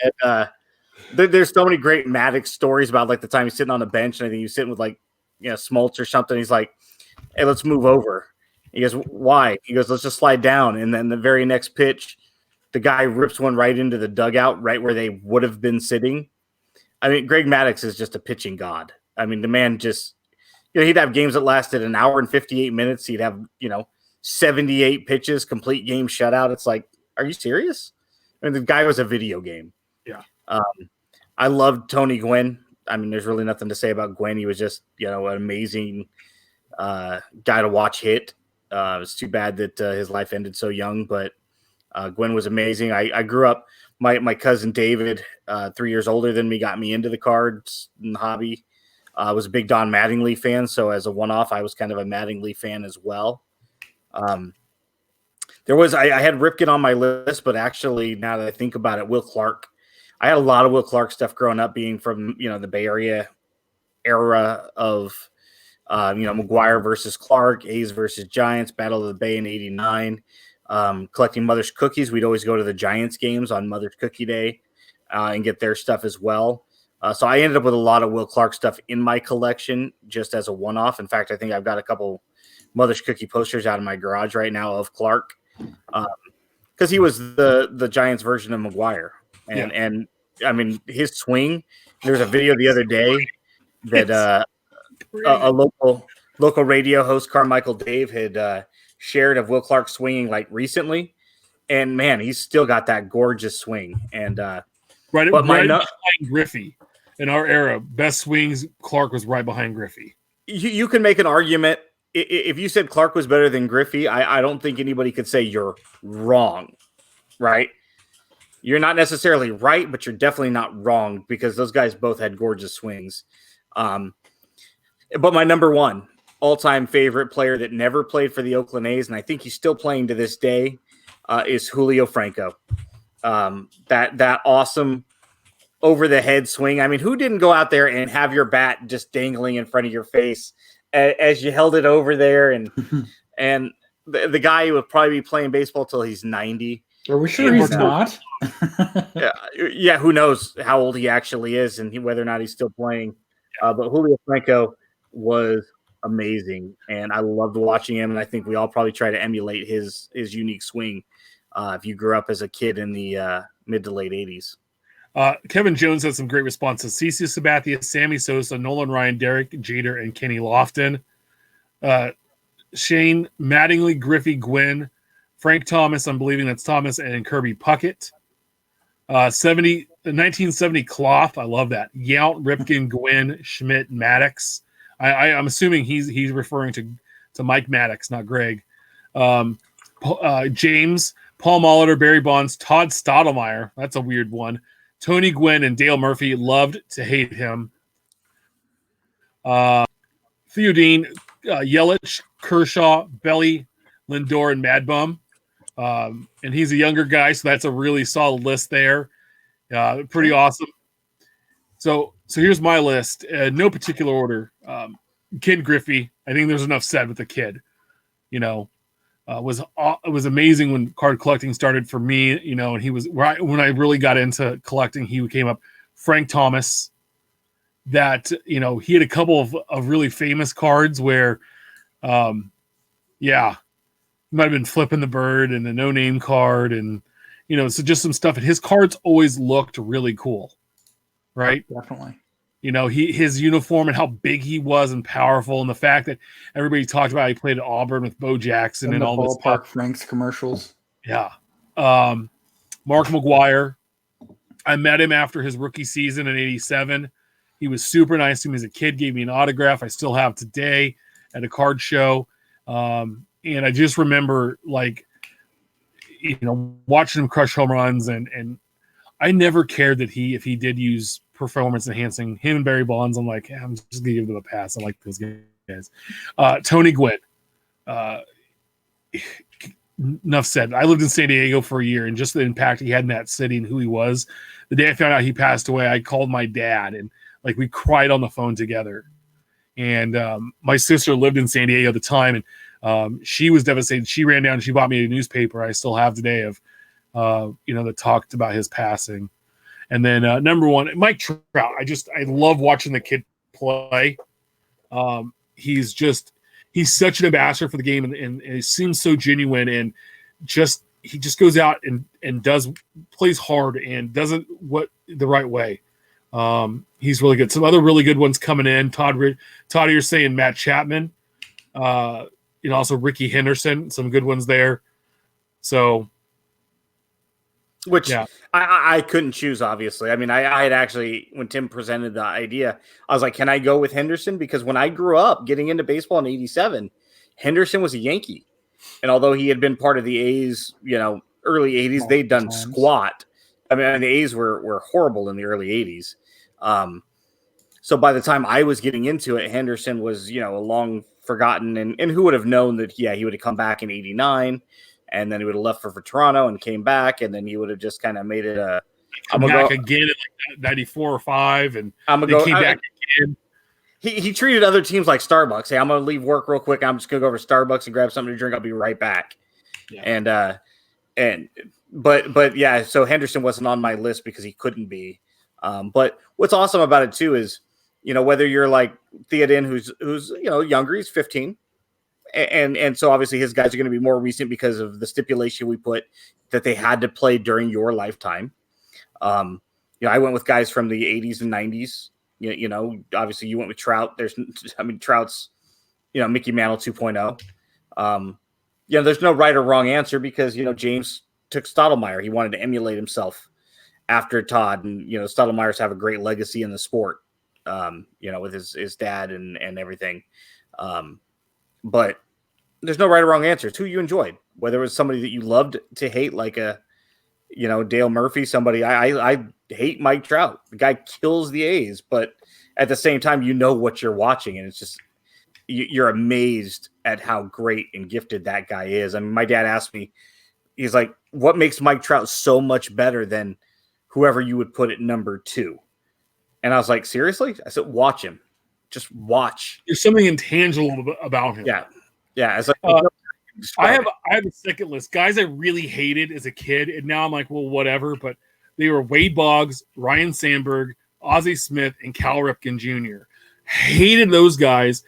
And there's so many great Maddox stories about like the time he's sitting on the bench and I think he was sitting with like, Smoltz or something. He's like, "Hey, let's move over." He goes, "Why?" He goes, "Let's just slide down." And then the very next pitch, the guy rips one right into the dugout, right where they would have been sitting. I mean, Greg Maddox is just a pitching god. I mean, the man just, he'd have games that lasted an hour and 58 minutes. He'd have, 78 pitches, complete game shutout. It's like, are you serious? I mean, the guy was a video game. Yeah. I loved Tony Gwynn. I mean, there's really nothing to say about Gwynn. He was just, an amazing guy to watch hit. It's too bad that his life ended so young, but Gwynn was amazing. I grew up, my cousin David, 3 years older than me, got me into the cards and the hobby. I was a big Don Mattingly fan, so as a one-off, I was kind of a Mattingly fan as well. I had Ripken on my list, but actually, now that I think about it, Will Clark. I had a lot of Will Clark stuff growing up, being from the Bay Area era of McGuire versus Clark, A's versus Giants, Battle of the Bay in '89. Collecting Mother's Cookies. We'd always go to the Giants games on Mother's Cookie Day and get their stuff as well. So I ended up with a lot of Will Clark stuff in my collection just as a one-off. In fact, I think I've got a couple Mother's Cookie posters out in my garage right now of Clark because he was the Giants version of McGuire. And I mean, his swing, there's a video the other day that a local radio host, Carmichael Dave, had shared of Will Clark swinging like recently. And man, he's still got that gorgeous swing. And right behind Griffey. In our era, best swings, Clark was right behind Griffey. You can make an argument. If you said Clark was better than Griffey, I don't think anybody could say you're wrong, right? You're not necessarily right, but you're definitely not wrong because those guys both had gorgeous swings. But my number one all-time favorite player that never played for the Oakland A's, and I think he's still playing to this day, is Julio Franco. That awesome over-the-head swing. I mean, who didn't go out there and have your bat just dangling in front of your face as you held it over there? And the guy would probably be playing baseball till he's 90. Are we sure he's not? Yeah, who knows how old he actually is and whether or not he's still playing. But Julio Franco was amazing, and I loved watching him, and I think we all probably try to emulate his unique swing if you grew up as a kid in the mid to late 80s. Kevin Jones had some great responses. CC Sabathia, Sammy Sosa, Nolan Ryan, Derek Jeter, and Kenny Lofton. Shane Mattingly, Griffey, Gwynn, Frank Thomas, I'm believing that's Thomas, and Kirby Puckett. 1970 Cloth, I love that. Yount, Ripken, Gwynn, Schmidt, Maddox. I'm assuming he's referring to Mike Maddox, not Greg. James, Paul Molitor, Barry Bonds, Todd Stottlemyre. That's a weird one. Tony Gwynn and Dale Murphy, loved to hate him. Theodine, Yelich, Kershaw, Belly, Lindor, and Mad Bum. And he's a younger guy, so that's a really solid list there. Pretty awesome. So here's my list. No particular order. Kid Griffey. I think there's enough said with the kid. It was amazing when card collecting started for me. And he was right when I really got into collecting. He came up. Frank Thomas, that, he had a couple of really famous cards where, he might have been flipping the bird and the no name card, and so just some stuff. And his cards always looked really cool, right? Definitely. His uniform and how big he was and powerful, and the fact that everybody talked about he played at Auburn with Bo Jackson and all this stuff. Ballpark Franks commercials. Yeah. Mark McGuire. I met him after his rookie season in '87. He was super nice to me as a kid, gave me an autograph I still have today at a card show. And I just remember, watching him crush home runs, and I never cared that if he did use performance enhancing, him and Barry Bonds, I'm like, I'm just gonna give them a pass. I like those guys. Tony Gwynn. Enough said. I lived in San Diego for a year, and just the impact he had in that city and who he was. The day I found out he passed away, I called my dad, and we cried on the phone together. And my sister lived in San Diego at the time, and she was devastated. She ran down and she bought me a newspaper I still have today of, that talked about his passing. And then number one, Mike Trout. I love watching the kid play. He's such an ambassador for the game, and it seems so genuine, and he just goes out and plays hard and does it the right way. He's really good. Some other really good ones coming in. Todd, you're saying Matt Chapman. Also Ricky Henderson. Some good ones there. So, I couldn't choose, obviously. I mean, I had actually, when Tim presented the idea, I was like, can I go with Henderson? Because when I grew up getting into baseball in '87, Henderson was a Yankee. And although he had been part of the A's, early '80s, they'd done squat. I mean, the A's were horrible in the early '80s. So by the time I was getting into it, Henderson was, a long forgotten. And who would have known that, he would have come back in '89. And then he would have left for Toronto and came back, and then he would have just kind of made it a. Come back again in '94 or '5, and came back again. He treated other teams like Starbucks. Hey, I'm going to leave work real quick. I'm just going to go over to Starbucks and grab something to drink. I'll be right back. Yeah. But yeah, so Henderson wasn't on my list because he couldn't be. But what's awesome about it too is, whether you're like Theoden, who's younger, he's 15. And so obviously his guys are going to be more recent because of the stipulation we put that they had to play during your lifetime. I went with guys from the 80s and 90s. Obviously you went with Trout. Trout's, Mickey Mantle 2.0. There's no right or wrong answer because, James took Stottlemyre. He wanted to emulate himself after Todd. And, Stottlemyre's have a great legacy in the sport, with his dad and everything. But there's no right or wrong answer. It's who you enjoyed, whether it was somebody that you loved to hate, like Dale Murphy, somebody I hate Mike Trout. The guy kills the A's, but at the same time, what you're watching, and it's just you're amazed at how great and gifted that guy is. I mean, my dad asked me, he's like, "What makes Mike Trout so much better than whoever you would put at number 2?" And I was like, "Seriously?" I said, "Watch him. Just watch." There's something intangible about him. Yeah. It's like I have a second list. Guys I really hated as a kid, and now I'm like, well, whatever. But they were Wade Boggs, Ryan Sandberg, Ozzie Smith, and Cal Ripken Jr. Hated those guys,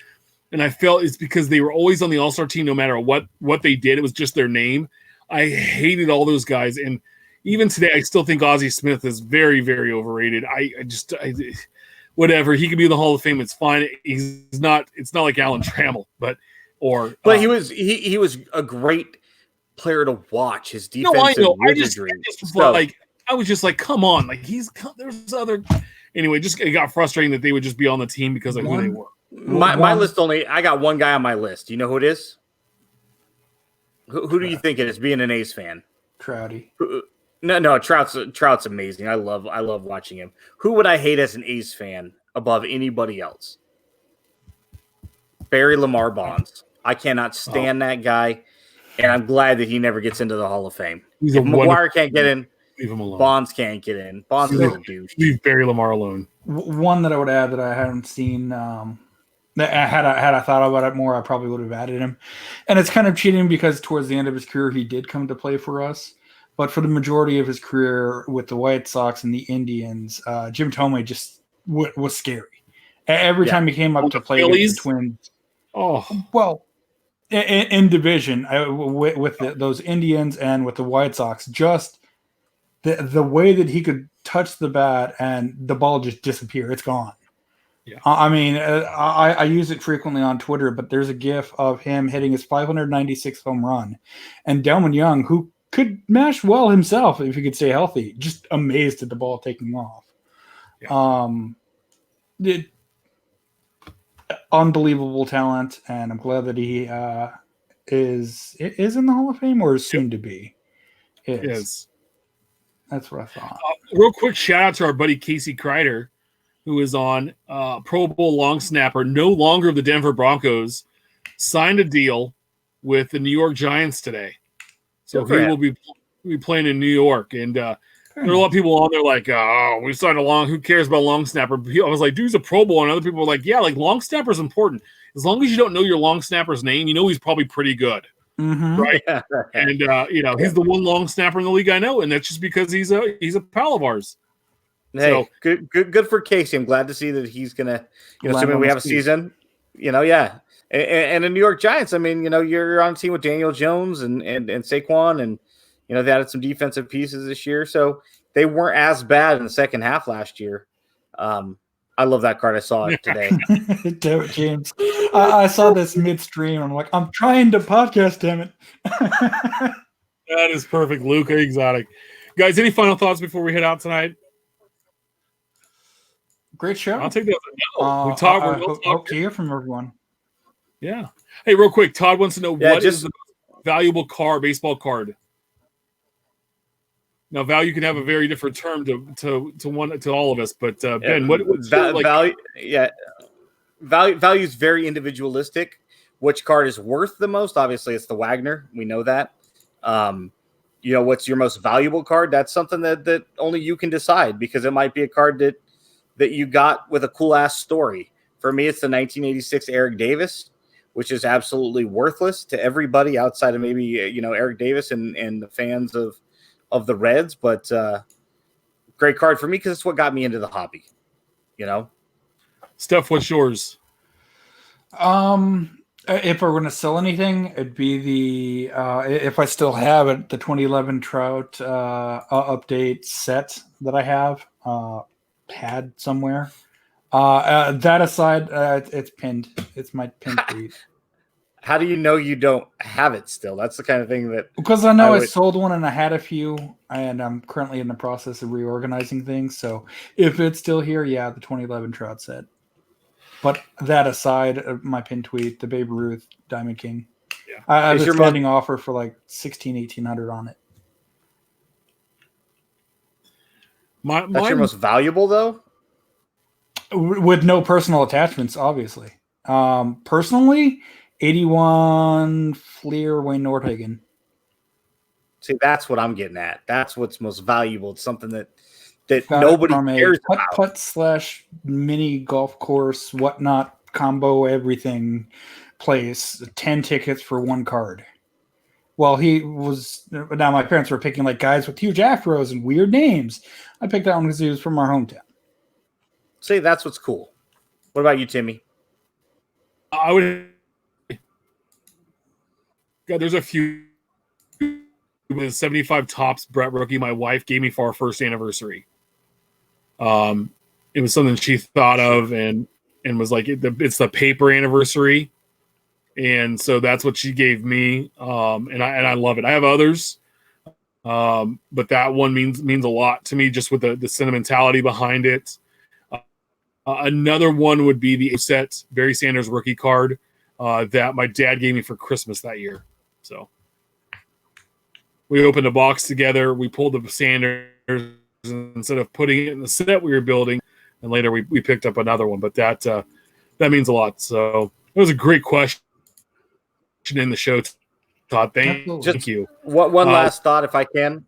and I felt it's because they were always on the All-Star team no matter what they did. It was just their name. I hated all those guys, and even today, I still think Ozzie Smith is very, very overrated. Whatever, he could be in the Hall of Fame. It's fine. He's not. It's not like Alan Trammell, but he was a great player to watch. His defense. No, I know. I was just like, come on, there's other. Anyway, it got frustrating that they would just be on the team because of who they were. My list I got one guy on my list. Do you know who it is? Who do you think it is? Being an A's fan, Trouty. No, Trout's amazing. I love watching him. Who would I hate as an A's fan above anybody else? Barry Lamar Bonds. I cannot stand that guy, and I'm glad that he never gets into the Hall of Fame. If McGuire can't get in, leave him alone. Bonds can't get in. Bonds is a douche. Leave Barry Lamar alone. One that I would add that I haven't seen, that had I thought about it more, I probably would have added him. And it's kind of cheating because towards the end of his career, he did come to play for us. But for the majority of his career with the White Sox and the Indians, Jim Thome just was scary. Every time he came up to play against the Twins. Oh, well, in division with those Indians and with the White Sox, just the way that he could touch the bat and the ball just disappear. It's gone. Yeah. I mean, I use it frequently on Twitter, but there's a GIF of him hitting his 596th home run, and Delmon Young, who could mash well himself if he could stay healthy, just amazed at the ball taking off. Yeah. Unbelievable talent, and I'm glad that he is in the Hall of Fame or is soon to be. Is. That's what I thought. Real quick shout out to our buddy Casey Kreider, who is on Pro Bowl long snapper, no longer of the Denver Broncos, signed a deal with the New York Giants today. So he will be playing in New York. And there are a lot of people on there like, oh, we signed a who cares about long snapper? I was like, dude's a Pro Bowl. And other people were like, yeah, like long snapper is important. As long as you don't know your long snapper's name, you know he's probably pretty good. Mm-hmm. Right? Yeah. And, he's the one long snapper in the league I know. And that's just because he's a pal of ours. Hey, so, good for Casey. I'm glad to see that he's gonna, assuming we have a season, yeah. And the New York Giants, I mean, you're on a team with Daniel Jones and Saquon, and they added some defensive pieces this year, so they weren't as bad in the second half last year. I love that card. I saw it today. Damn it, James. I saw this midstream. I'm like, I'm trying to podcast, damn it. That is perfect, Luca Exotic. Guys, any final thoughts before we head out tonight? Great show. I'll take that. No. Hope to hear from everyone. Yeah. Hey, real quick, Todd wants to know what is the most valuable baseball card. Now, value can have a very different term to all of us, but Ben, what's value? Yeah, value is very individualistic. Which card is worth the most? Obviously, it's the Wagner. We know that. What's your most valuable card? That's something that only you can decide, because it might be a card that you got with a cool ass story. For me, it's the 1986 Eric Davis, which is absolutely worthless to everybody outside of maybe Eric Davis and the fans of the Reds, but great card for me because it's what got me into the hobby. Steph, what's yours? If we're going to sell anything, it'd be the if I still have it, the 2011 Trout update set that I have had somewhere. That aside, it's pinned. It's my pinned tweet. How do you know you don't have it still? That's the kind of thing that... Because I know I sold one and I had a few, and I'm currently in the process of reorganizing things. So if it's still here, yeah, the 2011 Trout set. But that aside, my pin tweet, the Babe Ruth Diamond King. Yeah. I have a standing offer for like $1,800 on it. That's your most valuable, though? With no personal attachments, obviously. Personally... 81 Fleer Wayne Nordhagen. See, that's what I'm getting at. That's what's most valuable. It's something that nobody cares about. Putt / mini golf course, whatnot, combo, everything place. 10 tickets for one card. Well, now my parents were picking like guys with huge afros and weird names. I picked that one because he was from our hometown. See, that's what's cool. What about you, Timmy? I would... God, there's a few. The 75 Topps Brett rookie my wife gave me for our first anniversary. It was something she thought of and was like, it's the paper anniversary, and so that's what she gave me. And I love it. I have others, but that one means a lot to me, just with the sentimentality behind it. Another one would be the set Barry Sanders rookie card that my dad gave me for Christmas that year. So we opened a box together. We pulled the Sanders instead of putting it in the set we were building, and later we picked up another one. But that means a lot. So it was a great question in the show, Todd. Thank you. One last thought, if I can.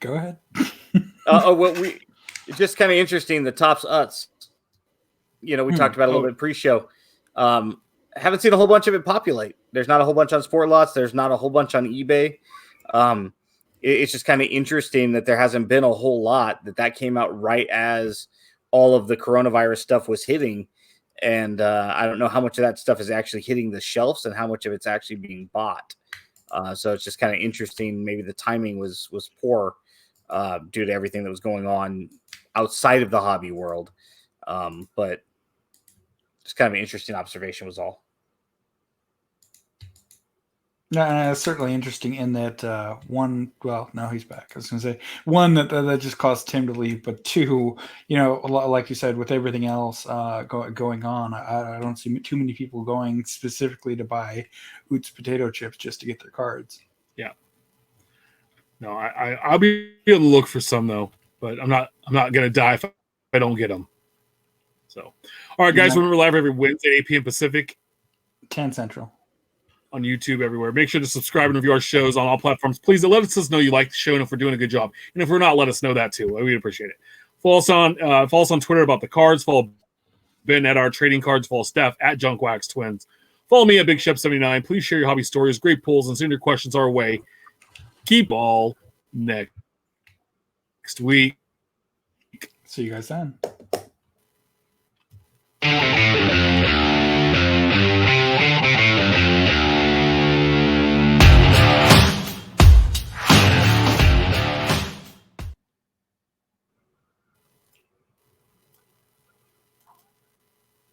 Go ahead. It's just kind of interesting. The Topps Utz. We talked about a little bit pre-show. Haven't seen a whole bunch of it populate. There's not a whole bunch on Sport Lots. There's not a whole bunch on eBay. it's just kind of interesting that there hasn't been a whole lot that came out right as all of the coronavirus stuff was hitting. And I don't know how much of that stuff is actually hitting the shelves and how much of it's actually being bought. So it's just kind of interesting. Maybe the timing was poor due to everything that was going on outside of the hobby world. But just kind of an interesting observation was all. No, it's certainly interesting in that one. Well, no, he's back. I was going to say one that just caused Tim to leave, but two, like you said, with everything else going on, I don't see too many people going specifically to buy Oots potato chips just to get their cards. Yeah. No, I'll be able to look for some though, but I'm not going to die if I don't get them. So, all right, guys, remember live every Wednesday, 8 p.m. Pacific, 10 Central. On YouTube, everywhere. Make sure to subscribe and review our shows on all platforms. Please let us know you like the show and if we're doing a good job. And if we're not, let us know that too. We'd appreciate it. Follow us on Twitter about the cards. Follow Ben at our trading cards. Follow Steph at Junkwax Twins. Follow me at Big Shep 79. Please share your hobby stories, great pulls, and send your questions our way. Keep all next week. See you guys then.